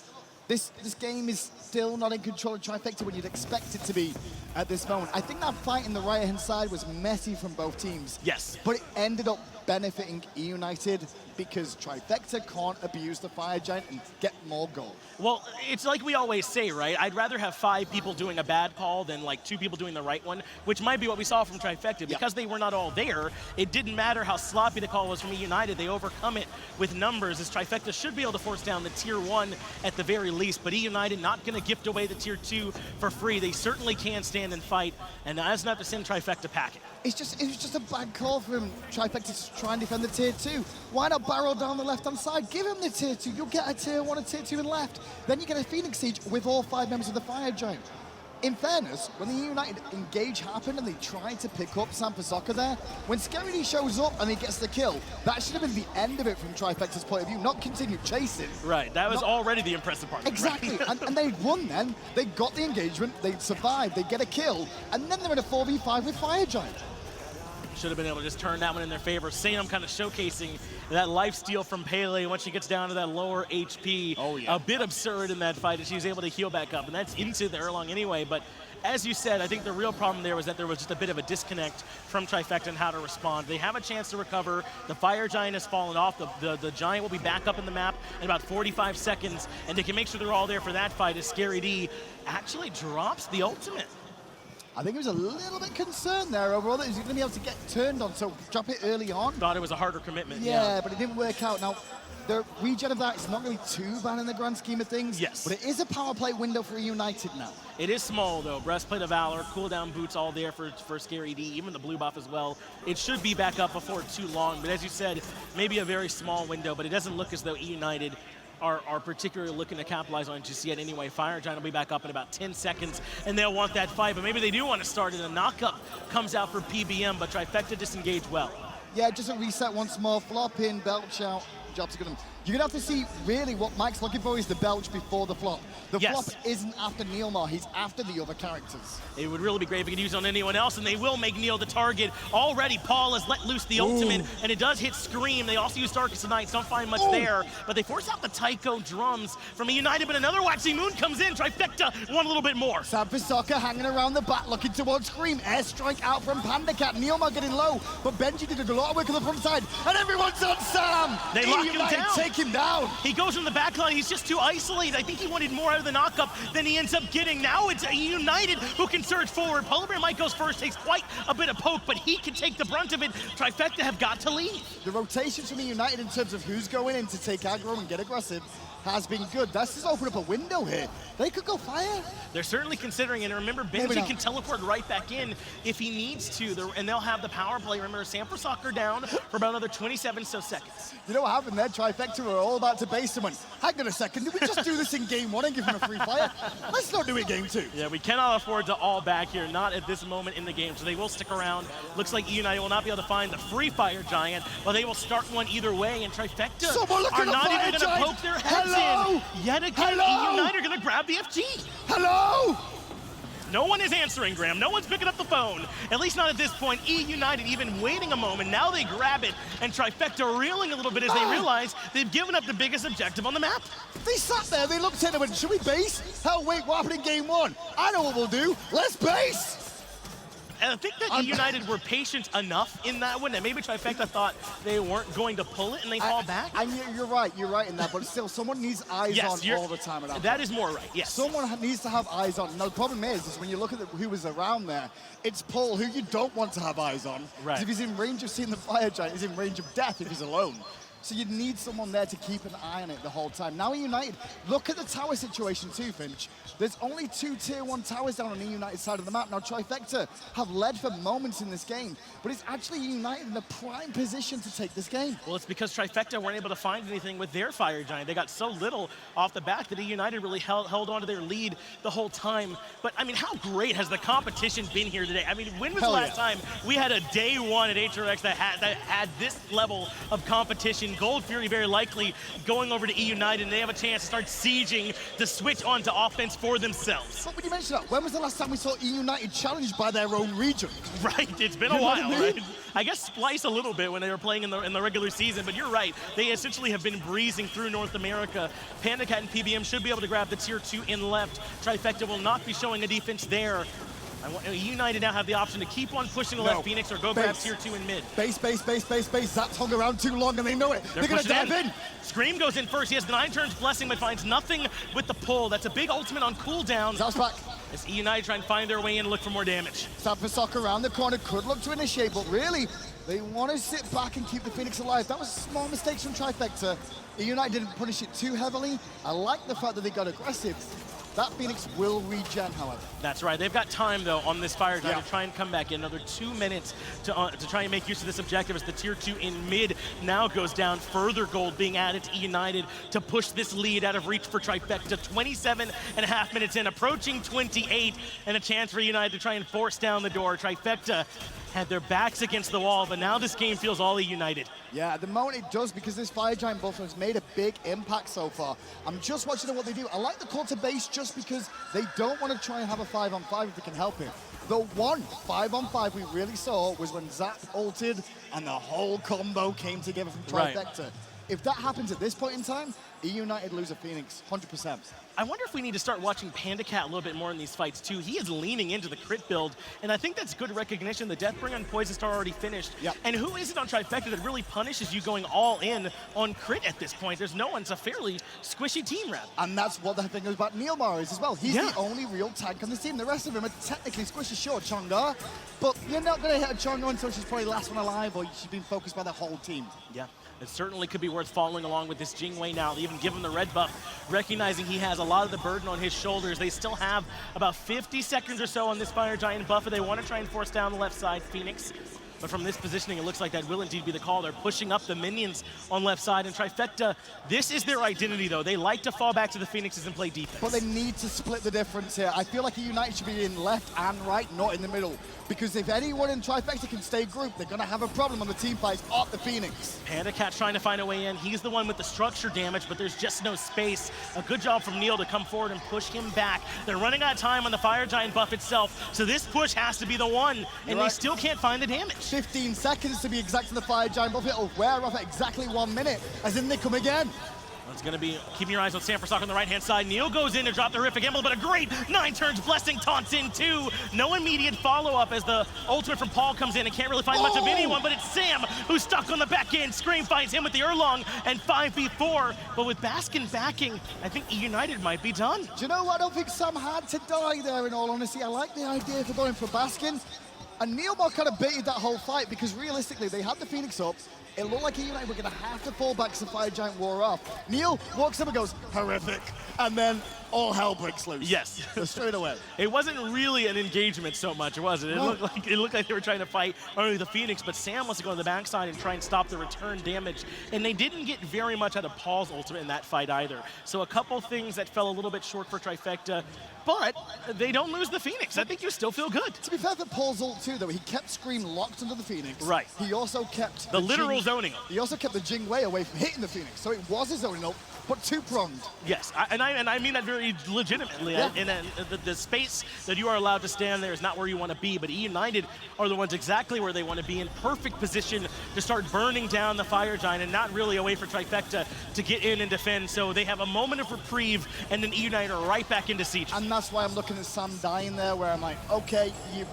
This game is still not in control of Trifecta when you'd expect it to be at this moment. I think that fight in the right-hand side was messy from both teams. Yes. But it ended up benefiting eUnited because Trifecta can't abuse the Fire Giant and get more gold. Well, it's like we always say, right? I'd rather have 5 people doing a bad call than like 2 people doing the right one, which might be what we saw from Trifecta. Because they were not all there, it didn't matter how sloppy the call was from eUnited. They overcome it with numbers, as Trifecta should be able to force down the tier 1 at the very least, but eUnited not going to gift away the tier 2 for free. They certainly can stand and fight, and that's not to send Trifecta packing. It was just a bad call for him. Trifecta to try and defend the tier 2. Why not barrel down the left-hand side? Give him the tier 2. You'll get a tier 1 and tier 2 in left. Then you get a Phoenix Siege with all 5 members of the Fire Giant. In fairness, when the eUnited engage happened and they tried to pick up Samedi there, when Scary D shows up and he gets the kill, that should have been the end of it from Trifecta's point of view, not continue chasing. Right, that was already the impressive part. Exactly, right? and they'd won then. They got the engagement, they'd survived, they'd get a kill, and then they're in a 4v5 with Fire Giant. Should have been able to just turn that one in their favor. Sam kind of showcasing that lifesteal from Pele once she gets down to that lower HP. Oh, yeah. A bit absurd in that fight, and she's able to heal back up, and that's into the Erlang anyway. But as you said, I think the real problem there was that there was just a bit of a disconnect from Trifecta and how to respond. They have a chance to recover. The Fire Giant has fallen off. The Giant will be back up in the map in about 45 seconds, and they can make sure they're all there for that fight as Scary D actually drops the ultimate. I think he was a little bit concerned there overall that he was going to be able to get turned on, so drop it early on. Thought it was a harder commitment. Yeah, but it didn't work out. Now, the regen of that is not really too bad in the grand scheme of things. Yes. But it is a power play window for eUnited now. It is small, though. Breastplate of Valor, cooldown boots all there for Scary D, even the blue buff as well. It should be back up before too long, but as you said, maybe a very small window, but it doesn't look as though eUnited are particularly looking to capitalize on it just yet anyway. Fire Giant will be back up in about 10 seconds, and they'll want that fight, but maybe they do want to start it. A knockup comes out for PBM, but Trifecta disengaged well. Yeah, just a reset once more. Flop in, belch out. Jobs are good. You're going to have to see really what Mike's looking for is the belch before the flop. The flop isn't after NeiruMah, he's after the other characters. It would really be great if he could use it on anyone else, and they will make Neil the target. Already, Paul has let loose the ultimate, and it does hit Scream. They also use Darkest Nights, don't find much there, but they force out the Tycho Drums from eUnited, but another Waxing Moon comes in. Trifecta want a little bit more. Samedi hanging around the back, looking towards Scream. Airstrike out from PandaCat. NeiruMah getting low, but Benji did a lot of work on the front side, and everyone's on Sam. They lock him down. Take him down. He goes from the back line. He's just too isolated. I think he wanted more out of the knockup than he ends up getting. Now it's eUnited who can surge forward. PolarBearMike goes first, takes quite a bit of poke, but he can take the brunt of it. Trifecta have got to leave. The rotations from eUnited in terms of who's going in to take aggro and get aggressive has been good. That's just opened up a window here. They could go fire. They're certainly considering it. And remember, Benji can teleport right back in if he needs to. And they'll have the power play. Remember, Samper Soccer down for about another 27 seconds. You know what happened there? Trifecta were all about to base someone. Hang on a second. Did we just do this in game 1 and give him a free fire? Let's not do it game 2. Yeah, we cannot afford to all back here. Not at this moment in the game. So they will stick around. Looks like eUnited will not be able to find the free Fire Giant, but they will start one either way. And Trifecta are not even going to poke their heads in. Yet again, eUnited are going to grab the FG. Hello? No one is answering, Graham. No one's picking up the phone. At least not at this point. eUnited even waiting a moment. Now they grab it, and Trifecta reeling a little bit as they realize they've given up the biggest objective on the map. They sat there, they looked at it and went, should we base? Hell, wait, what happened in game one? I know what we'll do. Let's base! And I think that eUnited were patient enough in that one, and maybe Trifecta thought they weren't going to pull it, and they fall back. And you're right in that, but still, someone needs eyes on all the time. That is more right, yes. Someone needs to have eyes on. Now, the problem is when you look at who was around there, it's Paul, who you don't want to have eyes on. Right. If he's in range of seeing the fire giant, he's in range of death if he's alone. So you need someone there to keep an eye on it the whole time. Now eUnited, look at the tower situation too, Finch. There's only 2 tier 1 towers down on the eUnited side of the map. Now Trifecta have led for moments in this game, but it's actually eUnited in a prime position to take this game. Well, it's because Trifecta weren't able to find anything with their fire giant. They got so little off the back that eUnited really held on to their lead the whole time. But I mean, how great has the competition been here today? I mean, when was the last time we had a day one at HRX that had this level of competition? Gold Fury very likely going over to eUnited, and they have a chance to start sieging to switch onto offense for themselves. But when you mention that, when was the last time we saw eUnited challenged by their own region? Right, it's been a while, right? I guess Splice a little bit when they were playing in the regular season, but you're right. They essentially have been breezing through North America. PandaCat and PBM should be able to grab the tier 2 in left. Trifecta will not be showing a defense there. eUnited now have the option to keep on pushing the left Phoenix or go grab tier 2 in mid. Base. Zap's hung around too long and they know it. They're gonna dive in. Scream goes in first. He has the 9 turns blessing, but finds nothing with the pull. That's a big ultimate on cooldown. Zap's back. As eUnited try and find their way in and look for more damage. Zap for Sock around the corner, could look to initiate, but really, they want to sit back and keep the Phoenix alive. That was small mistakes from Trifecta. eUnited didn't punish it too heavily. I like the fact that they got aggressive. That Phoenix will regen, however. That's right. They've got time, though, on this fire giant to try and come back in. Another 2 minutes to try and make use of this objective as the tier 2 in mid now goes down. Further gold being added to eUnited to push this lead out of reach for Trifecta. 27.5 minutes in, approaching 28, and a chance for eUnited to try and force down the door. Trifecta had their backs against the wall, but now this game feels all eUnited. Yeah, at the moment it does, because this fire giant buff has made a big impact so far. I'm just watching what they do. I like the call to base just because they don't want to try and have a 5-on-5 if they can help it. The one 5-on-5 we really saw was when Zap ulted and the whole combo came together from Trifecta. Right. If that happens at this point in time, eUnited lose a Phoenix, 100%. I wonder if we need to start watching PandaCat a little bit more in these fights, too. He is leaning into the crit build, and I think that's good recognition. The Deathbringer on Poison Star already finished. Yep. And who is it on Trifecta that really punishes you going all in on crit at this point? There's no one. It's a fairly squishy team, Rab. And that's what the thing about NeiruMah is as well. He's the only real tank on this team. The rest of them are technically squishy, sure, Chang'e, but you're not going to hit a Chang'e until she's probably the last one alive, or she's been focused by the whole team. Yeah. It certainly could be worth following along with this Jing now. They even give him the red buff, recognizing he has a lot of the burden on his shoulders. They still have about 50 seconds or so on this Fire Giant buff, and they want to try and force down the left side Phoenix. But from this positioning, it looks like that will indeed be the call. They're pushing up the minions on left side, and Trifecta, this is their identity, though. They like to fall back to the Phoenixes and play defense. But they need to split the difference here. I feel like eUnited should be in left and right, not in the middle. Because if anyone in Trifecta can stay grouped, they're going to have a problem on the team fights off the Phoenix. PandaCat trying to find a way in. He's the one with the structure damage, but there's just no space. A good job from Neil to come forward and push him back. They're running out of time on the Fire Giant buff itself, so this push has to be the one, and they still can't find the damage. 15 seconds to be exact on the Fire Giant buff. It'll wear off at exactly 1 minute, as in they come again. It's going to be keeping your eyes on Sanford on the right-hand side. Neil goes in to drop the horrific emblem, but a great 9 turns blessing taunts in too. No immediate follow-up as the ultimate from Paul comes in and can't really find much of anyone, but it's Sam who's stuck on the back end. Scream finds him with the Erlang and 5v4, but with Baskin backing, I think eUnited might be done. Do you know what? I don't think Sam had to die there, in all honesty. I like the idea for going for Baskin. And NeiruMah kind of baited that whole fight because realistically, they had the Phoenix up. It looked like eUnited were going to have to fall back because the Fire Giant wore off. Neil walks up and goes, horrific. And then all hell breaks loose. Yes. Straight away. It wasn't really an engagement so much, was it? It looked like they were trying to fight only the Phoenix, but Sam wants to go to the backside and try and stop the return damage. And they didn't get very much out of Paul's ultimate in that fight either. So a couple things that fell a little bit short for Trifecta, but they don't lose the Phoenix. I think you still feel good. To be fair for Paul's ult too, though, he kept Scream locked under the Phoenix. Right. He also kept the literal zoning. He also kept the Jing away from hitting the Phoenix, so it was his zoning ult. but two-pronged. Yes, and I mean that very legitimately. Yeah. And the space that you are allowed to stand there is not where you want to be, but eUnited are the ones exactly where they want to be, in perfect position to start burning down the Fire Giant, and not really a way for Trifecta to get in and defend. So they have a moment of reprieve, and then eUnited are right back into siege. And that's why I'm looking at Sam dying there, where I'm like, okay,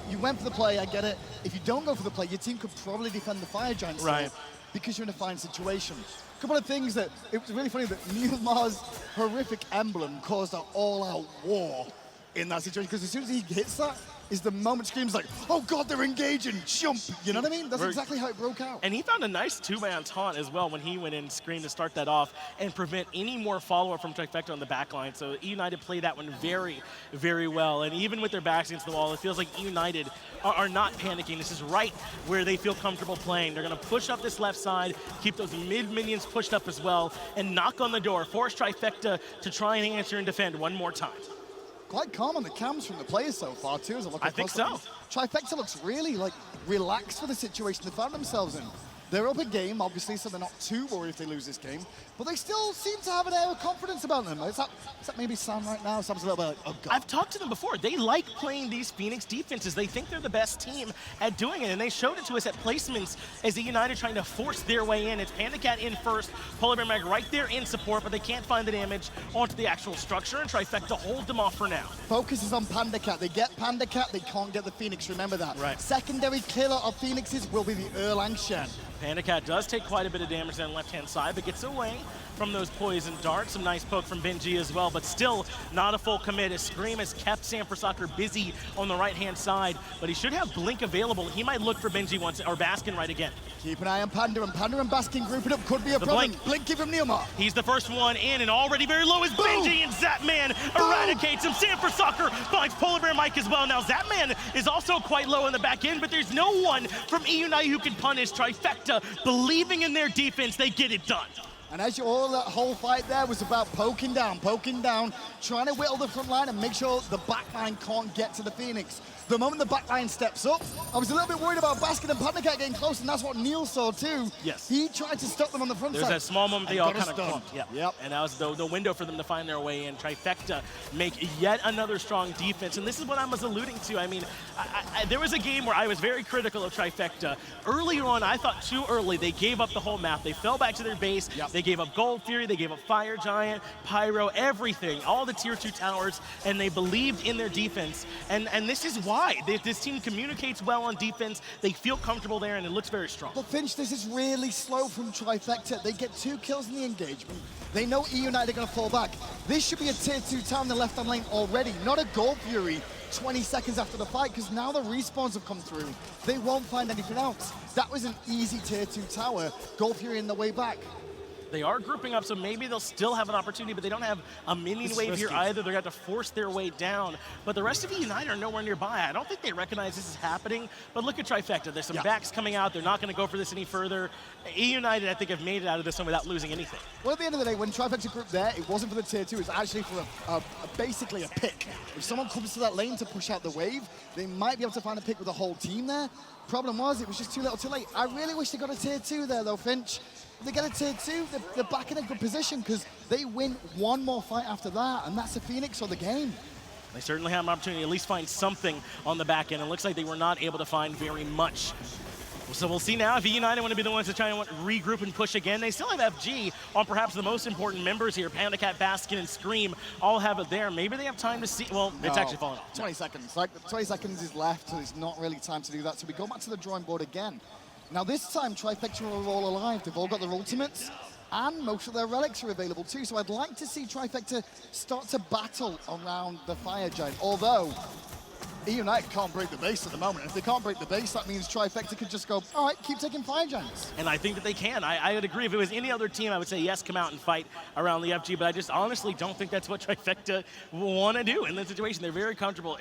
you went for the play, I get it. If you don't go for the play, your team could probably defend the Fire Giant still, Right. because you're in a fine situation. A couple of things that, it was really funny that NeiruMah's horrific emblem caused an all-out war in that situation, because as soon as he hits that, is the moment Scream's like, oh God, they're engaging, jump. You know what I mean? That's exactly how it broke out. And he found a nice two-man taunt as well when he went in Scream to start that off and prevent any more follow-up from Trifecta on the back line. So eUnited played that one very, very well. And even with their backs against the wall, it feels like eUnited are not panicking. This is right where they feel comfortable playing. They're going to push up this left side, keep those mid-minions pushed up as well, and knock on the door, force Trifecta to try and answer and defend one more time. Quite calm on the cams from the players so far, too, as I look I think across so. Trifecta looks really, like, relaxed for the situation they found themselves in. They're up a game, obviously, so they're not too worried if they lose this game, but they still seem to have an air of confidence about them. Is that maybe Sam right now? Sam's a little bit like, oh God. I've talked to them before. They like playing these Phoenix defenses. They think they're the best team at doing it, and they showed it to us at placements as eUnited trying to force their way in. It's PandaCat in first, PolarBearMike right there in support, but they can't find the damage onto the actual structure, and Trifecta hold them off for now. Focus is on PandaCat. They get PandaCat, they can't get the Phoenix, remember that. Right. Secondary killer of Phoenixes will be the Erlang Shen. PandaCat does take quite a bit of damage on the left-hand side, but gets away from those poison darts. Some nice poke from Benji as well, but still not a full commit, as Scream has kept Sam busy on the right-hand side, but he should have Blink available. He might look for Benji once, or Baskin right again. Keep an eye on Panda and Baskin grouping up could be a problem. Blinky from NeiruMah. He's the first one in, and already very low is Benji, and Zapman eradicates him. Sam finds PolarBearMike as well. Now Zapman is also quite low in the back end, but there's no one from eUnited who can punish Trifecta. Believing in their defense, they get it done. And as all that whole fight there was about poking down, trying to whittle the front line and make sure the back line can't get to the Phoenix. The moment the back line steps up, I was a little bit worried about Baskin and PandaCat getting close, and that's what Neil saw too. Yes. He tried to stop them on the front side. There's that small moment they all kind of clumped. Yep. And that was the window for them to find their way in. Trifecta make yet another strong defense, and this is what I was alluding to. I mean, there was a game where I was very critical of Trifecta. Earlier on, I thought too early they gave up the whole map. They fell back to their base. Yep. They gave up Gold Fury. They gave up Fire Giant, Pyro, everything, all the tier 2 towers, and they believed in their defense. And this is why. This team communicates well on defense. They feel comfortable there, and it looks very strong. But Finch, this is really slow from Trifecta. They get 2 kills in the engagement. They know eUnited are going to fall back. This should be a tier 2 tower in the left-hand lane already, not a Gold Fury 20 seconds after the fight, because now the respawns have come through. They won't find anything else. That was an easy tier 2 tower. Gold Fury in the way back. They are grouping up, so maybe they'll still have an opportunity, but they don't have a minion wave here either. They're going to have to force their way down. But the rest of eUnited are nowhere nearby. I don't think they recognize this is happening, but look at Trifecta. There's some backs coming out. They're not going to go for this any further. eUnited, I think, have made it out of this one without losing anything. Well, at the end of the day, when Trifecta grouped there, it wasn't for the tier 2. It was actually for basically a pick. If someone comes to that lane to push out the wave, they might be able to find a pick with the whole team there. Problem was, it was just too little too late. I really wish they got a tier 2 there, though, Finch. If they get a tier 2, they're back in a good position, because they win one more fight after that, and that's the Phoenix or the game. They certainly have an opportunity to at least find something on the back end. It looks like they were not able to find very much. So we'll see now if eUnited want to be the ones to try and regroup and push again. They still have FG on perhaps the most important members here. PandaCat, Baskin, and Scream all have it there. Maybe they have time to see. Well, it's actually falling off. 20 seconds. Like, 20 seconds is left, so it's not really time to do that. So we go back to the drawing board again. Now this time, Trifecta are all alive. They've all got their ultimates, and most of their relics are available too. So I'd like to see Trifecta start to battle around the Fire Giant, although eUnited can't break the base at the moment. If they can't break the base, that means Trifecta could just go, all right, keep taking Fire Giants. And I think that they can. I would agree. If it was any other team, I would say, yes, come out and fight around the FG, but I just honestly don't think that's what Trifecta want to do in this situation. They're very comfortable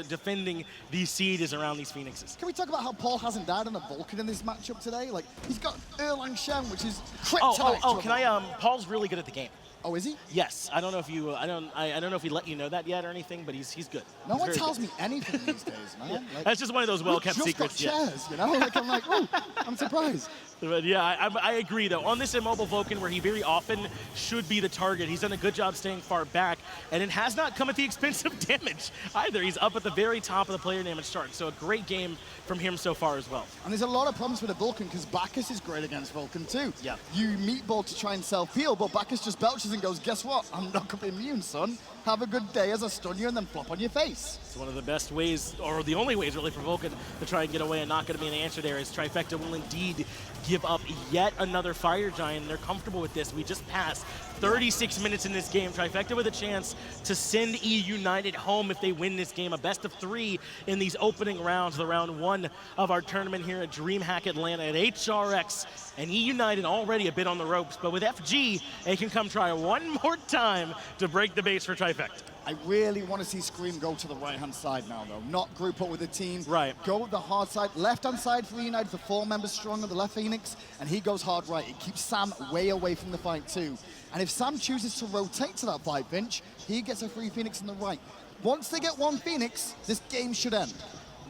defending these sieges around these Phoenixes. Can we talk about how Paul hasn't died on a Vulcan in this matchup today? Like, he's got Erlang Shen, which is kryptonite. Can I, Paul's really good at the game. Oh, is he? Yes. I don't know if you. I don't know if he let you know that yet or anything, but he's good. No he's one tells good. me anything these days, man. Yeah. Like, that's just one of those well-kept secrets. Got chairs, you know? Like, I'm like, oh, I'm surprised. But yeah, I agree though. On this immobile Vulcan, where he very often should be the target, he's done a good job staying far back, and it has not come at the expense of damage either. He's up at the very top of the player damage chart, so a great game from him so far as well. And there's a lot of problems with the Vulcan because Bacchus is great against Vulcan too. Yeah. You meatball to try and self-heal, but Bacchus just belches and goes, guess what? I'm not going to be immune, son. Have a good day as I stun you and then flop on your face. It's one of the best ways, or the only ways really for Vulcan to try and get away, and not going to be an answer there, is Trifecta will indeed give up yet another Fire Giant. They're comfortable with this. We just passed 36 minutes in this game. Trifecta with a chance to send eUnited home if they win this game. A best of 3 in these opening rounds, the round 1 of our tournament here at Dreamhack Atlanta at HRX. And eUnited already a bit on the ropes, but with FG, they can come try one more time to break the base for Trifecta. I really want to see Scream go to the right-hand side now, though. Not group up with the team. Right. Go with the hard side. Left-hand side for United, the 4 members strong on the left Phoenix, and he goes hard right. It keeps Sam way away from the fight, too. And if Sam chooses to rotate to that 5-inch, he gets a free Phoenix on the right. Once they get 1 Phoenix, this game should end.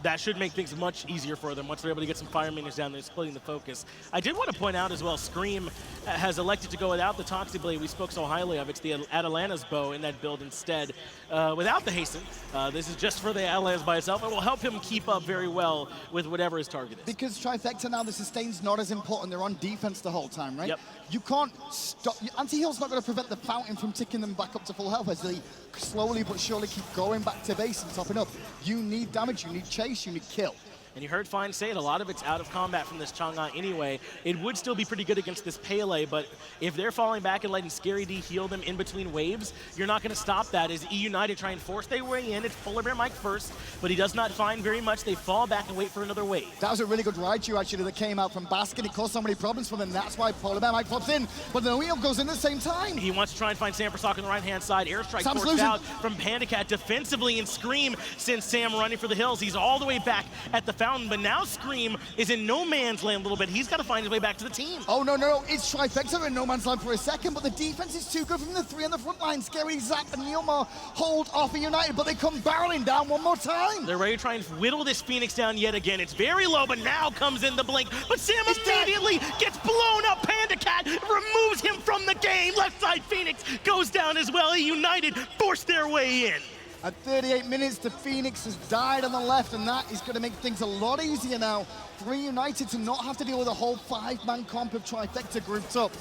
That should make things much easier for them once they're able to get some fire minions down there, splitting the focus. I did want to point out as well, Scream has elected to go without the Toxic Blade we spoke so highly of. It's the Atalanta's bow in that build instead, without the hasten. This is just for the Atalanta's by itself. It will help him keep up very well with whatever his target is. Because Trifecta now, the sustain's not as important. They're on defense the whole time, right? Yep. You can't stop. Anti-heal's not going to prevent the fountain from ticking them back up to full health as they slowly but surely keep going back to base and topping up. You need damage, you need chase, you need kill. And you heard Fine say it, a lot of it's out of combat from this Chang'e anyway. It would still be pretty good against this Pele, but if they're falling back and letting Scary D heal them in between waves, you're not going to stop that. As eUnited try and force their way in, it's PolarBearMike first, but he does not find very much. They fall back and wait for another wave. That was a really good Raijin actually that came out from Baskin. It caused so many problems for them. That's why PolarBearMike pops in, but the wheel goes in at the same time. He wants to try and find Sam Prasak on the right-hand side. Airstrike Sam's forced losing. out from PandaCat defensively, and Scream sends Sam running for the hills. He's all the way back at the fountain, but now Scream is in no man's land a little bit. He's got to find his way back to the team. Oh, no. It's Trifecta in no man's land for a second, but the defense is too good from the 3 on the front line. Scary, Zap, and NeiruMah hold off United, but they come barreling down one more time. They're ready to try and whittle this Phoenix down yet again. It's very low, but now comes in the blink. But Sam immediately gets blown up. PandaCat removes him from the game. Left side Phoenix goes down as well. United force their way in. At 38 minutes, the Phoenix has died on the left, and that is going to make things a lot easier now for United to not have to deal with a whole 5-man comp of Trifecta grouped up.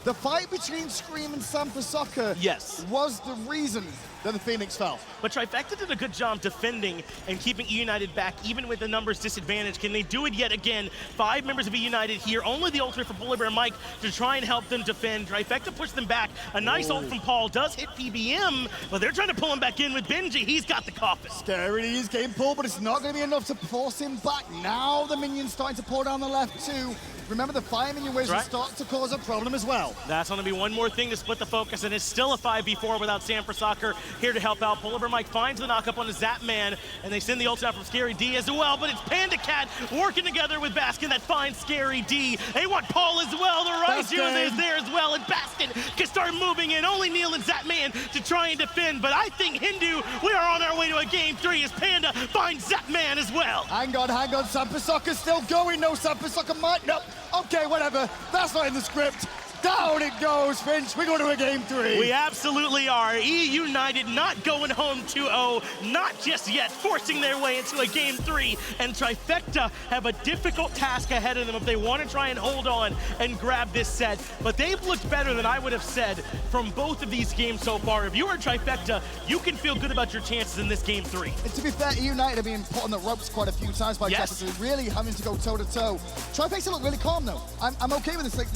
The fight between Scream and Sam Prasak was the reason that the Phoenix fell. But Trifecta did a good job defending and keeping eUnited back, even with the numbers disadvantage. Can they do it yet again? 5 members of eUnited here, only the ultimate for PolarBearMike to try and help them defend. Trifecta pushed them back. A nice ult from Paul does hit PBM, but they're trying to pull him back in with Benji. He's got the coffin. Scary is getting pulled, but it's not going to be enough to force him back. Now the minions starting to pour down the left too. Remember, the fire minion waves will start to cause a problem as well. That's going to be one more thing to split the focus, and it's still a 5v4 without Sam Prasak here to help out. PolarBearMike finds the knockup on the Zapman, and they send the ult out from Scary D as well, but it's PandaCat working together with Baskin that finds Scary D. They want Paul as well. The Raijin is there as well, and Baskin can start moving in. Only Neil and Zapman to try and defend, but I think Hindu, we are on our way to a game 3 as Panda finds Zapman as well. Hang on. Sam Prasak is still going. No, Sam Prasak might. No. Okay, whatever. That's not in the script. Down it goes, Finch. We're going to a game 3. We absolutely are. eUnited not going home 2-0, not just yet, forcing their way into a game 3. And Trifecta have a difficult task ahead of them if they want to try and hold on and grab this set. But they've looked better than I would have said from both of these games so far. If you are Trifecta, you can feel good about your chances in this game 3. And to be fair, eUnited have been put on the ropes quite a few times by Trifecta, really having to go toe-to-toe. Trifecta look really calm, though. I'm okay with this. Like,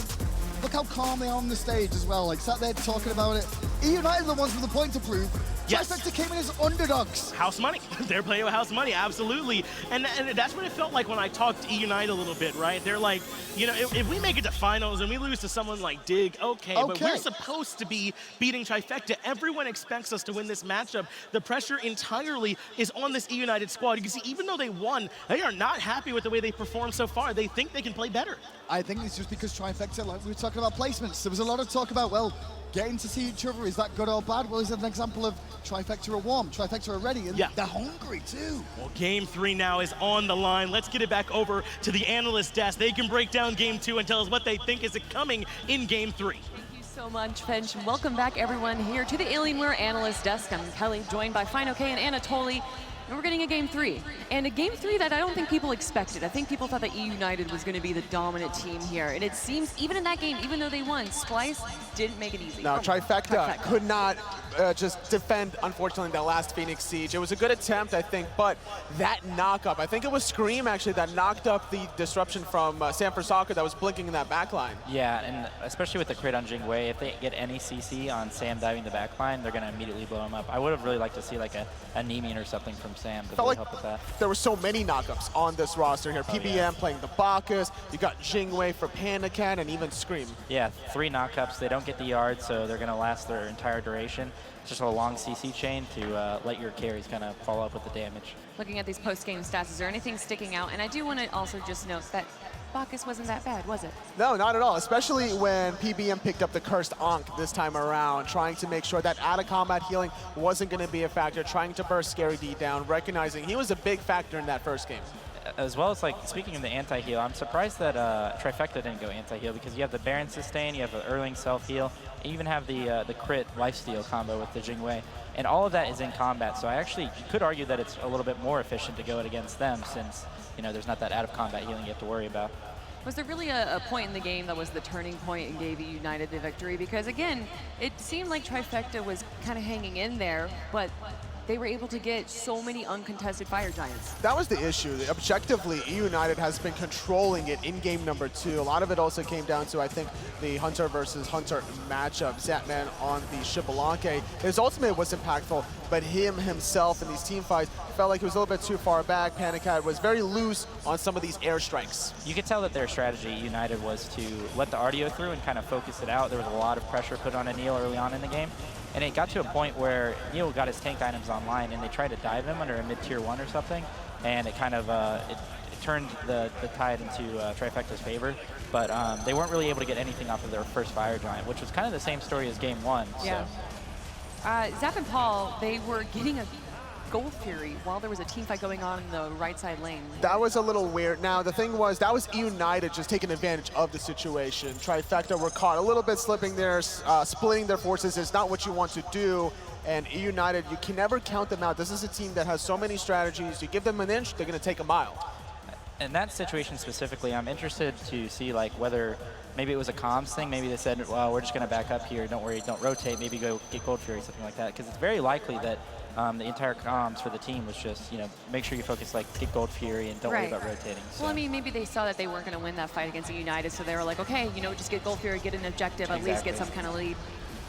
look how calm they are on the stage as well, like sat there talking about it. eUnited are the ones with the point to prove. Trifecta came in as underdogs. House money. They're playing with house money, absolutely. And that's what it felt like when I talked to eUnited a little bit, right? They're like, you know, if we make it to finals and we lose to someone like Dig, okay, but we're supposed to be beating Trifecta. Everyone expects us to win this matchup. The pressure entirely is on this eUnited squad. You can see, even though they won, they are not happy with the way they performed so far. They think they can play better. I think it's just because Trifecta, like we were talking about placements, there was a lot of talk about, well, getting to see each other, is that good or bad? Well, is it an example of Trifecta are warm, Trifecta are ready, and they're hungry too. Well, game 3 now is on the line. Let's get it back over to the analyst desk. They can break down game 2 and tell us what they think is coming in game 3. So much, Benj. Welcome back, everyone, here to the Alienware Analyst Desk. I'm Pele, joined by FineOK and Anatoly, and we're getting a Game 3. And a Game 3 that I don't think people expected. I think people thought that eUnited was going to be the dominant team here. And it seems, even in that game, even though they won, Splice didn't make it easy. No, Trifecta could not just defend, unfortunately, that last Phoenix Siege. It was a good attempt, I think, but that knock-up, I think it was Scream, actually, that knocked up the disruption from Sanford Soccer that was blinking in that backline. Yeah, and especially with the crit on Jingwei, if they get any CC on Sam diving the backline, they're going to immediately blow him up. I would have really liked to see like a Neemian or something from Sam to really help with that. There were so many knockups on this roster here. PBM playing the Bacchus, you got Jingwei for PandaCat, and even Scream. Yeah, 3 knockups. They don't get the yard, so they're going to last their entire duration. It's just a long CC chain to let your carries kind of follow up with the damage. Looking at these post-game stats, is there anything sticking out? And I do want to also just note that Bacchus wasn't that bad, was it? No, not at all, especially when PBM picked up the Cursed Ankh this time around, trying to make sure that out-of-combat healing wasn't going to be a factor, trying to burst Scary D down, recognizing he was a big factor in that first game. As well as, like, speaking of the anti-heal, I'm surprised that Trifecta didn't go anti-heal, because you have the Baron sustain, you have the Erlang self-heal, and you even have the crit lifesteal combo with the Jingwei. And all of that is in combat, so I actually could argue that it's a little bit more efficient to go it against them, since there's not that out-of-combat healing you have to worry about. Was there really a point in the game that was the turning point and gave eUnited the victory? Because again, it seemed like Trifecta was kind of hanging in there, but they were able to get so many uncontested Fire Giants. That was the issue. Objectively, eUnited has been controlling it in game number 2. A lot of it also came down to, I think, the Hunter versus Hunter matchup. Zapman on the Xbalanque. His ultimate was impactful, but him himself in these team fights felt like he was a little bit too far back. PandaCat was very loose on some of these airstrikes. You could tell that their strategy, United, was to let the Artio through and kind of focus it out. There was a lot of pressure put on Neil early on in the game. And it got to a point where Neil got his tank items online, and they tried to dive him under a mid-tier 1 or something, and it kind of it turned the tide into Trifecta's favor. But they weren't really able to get anything off of their first Fire Giant, which was kind of the same story as game 1. Yeah. So. Zap and Paul, they were getting a Gold Fury while there was a team fight going on in the right side lane. That was a little weird. Now, the thing was, that was eUnited just taking advantage of the situation. Trifecta were caught a little bit slipping there, splitting their forces. It's not what you want to do. And eUnited, you can never count them out. This is a team that has so many strategies. You give them an inch, they're going to take a mile. In that situation specifically, I'm interested to see like whether maybe it was a comms thing. Maybe they said, well, we're just going to back up here. Don't worry, don't rotate. Maybe go get Gold Fury, something like that. Because it's very likely that the entire comms for the team was just, make sure you focus, like, get Gold Fury and don't worry about rotating. So. Well, I mean, maybe they saw that they weren't going to win that fight against eUnited, so they were like, okay, just get Gold Fury, get an objective, at least get some kind of lead.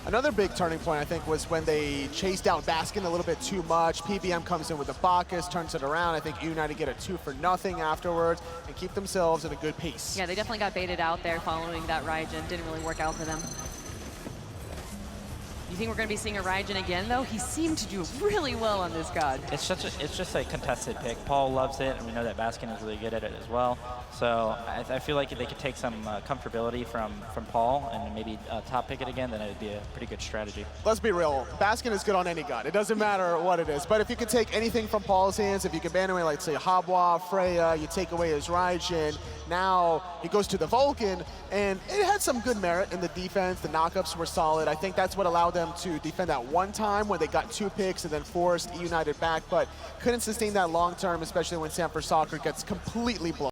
Another big turning point, I think, was when they chased out Baskin a little bit too much. PBM comes in with the Bacchus, turns it around. I think eUnited get a 2-for-0 afterwards and keep themselves at a good pace. Yeah, they definitely got baited out there following that Raijin. Didn't really work out for them. You think we're going to be seeing a Raijin again, though? He seemed to do really well on this god. It's just a contested pick. Paul loves it, and we know that Baskin is really good at it as well. So I feel like if they could take some comfortability from Paul and maybe top pick it again, then it would be a pretty good strategy. Let's be real. Baskin is good on any god. It doesn't matter what it is. But if you could take anything from Paul's hands, if you can ban away, like, say, Habwa, Freya, you take away his Raijin, now he goes to the Vulcan, and it had some good merit in the defense. The knockups were solid. I think that's what allowed them to defend that one time when they got 2 picks and then forced eUnited back, but couldn't sustain that long term, especially when Sanford Soccer gets completely blown.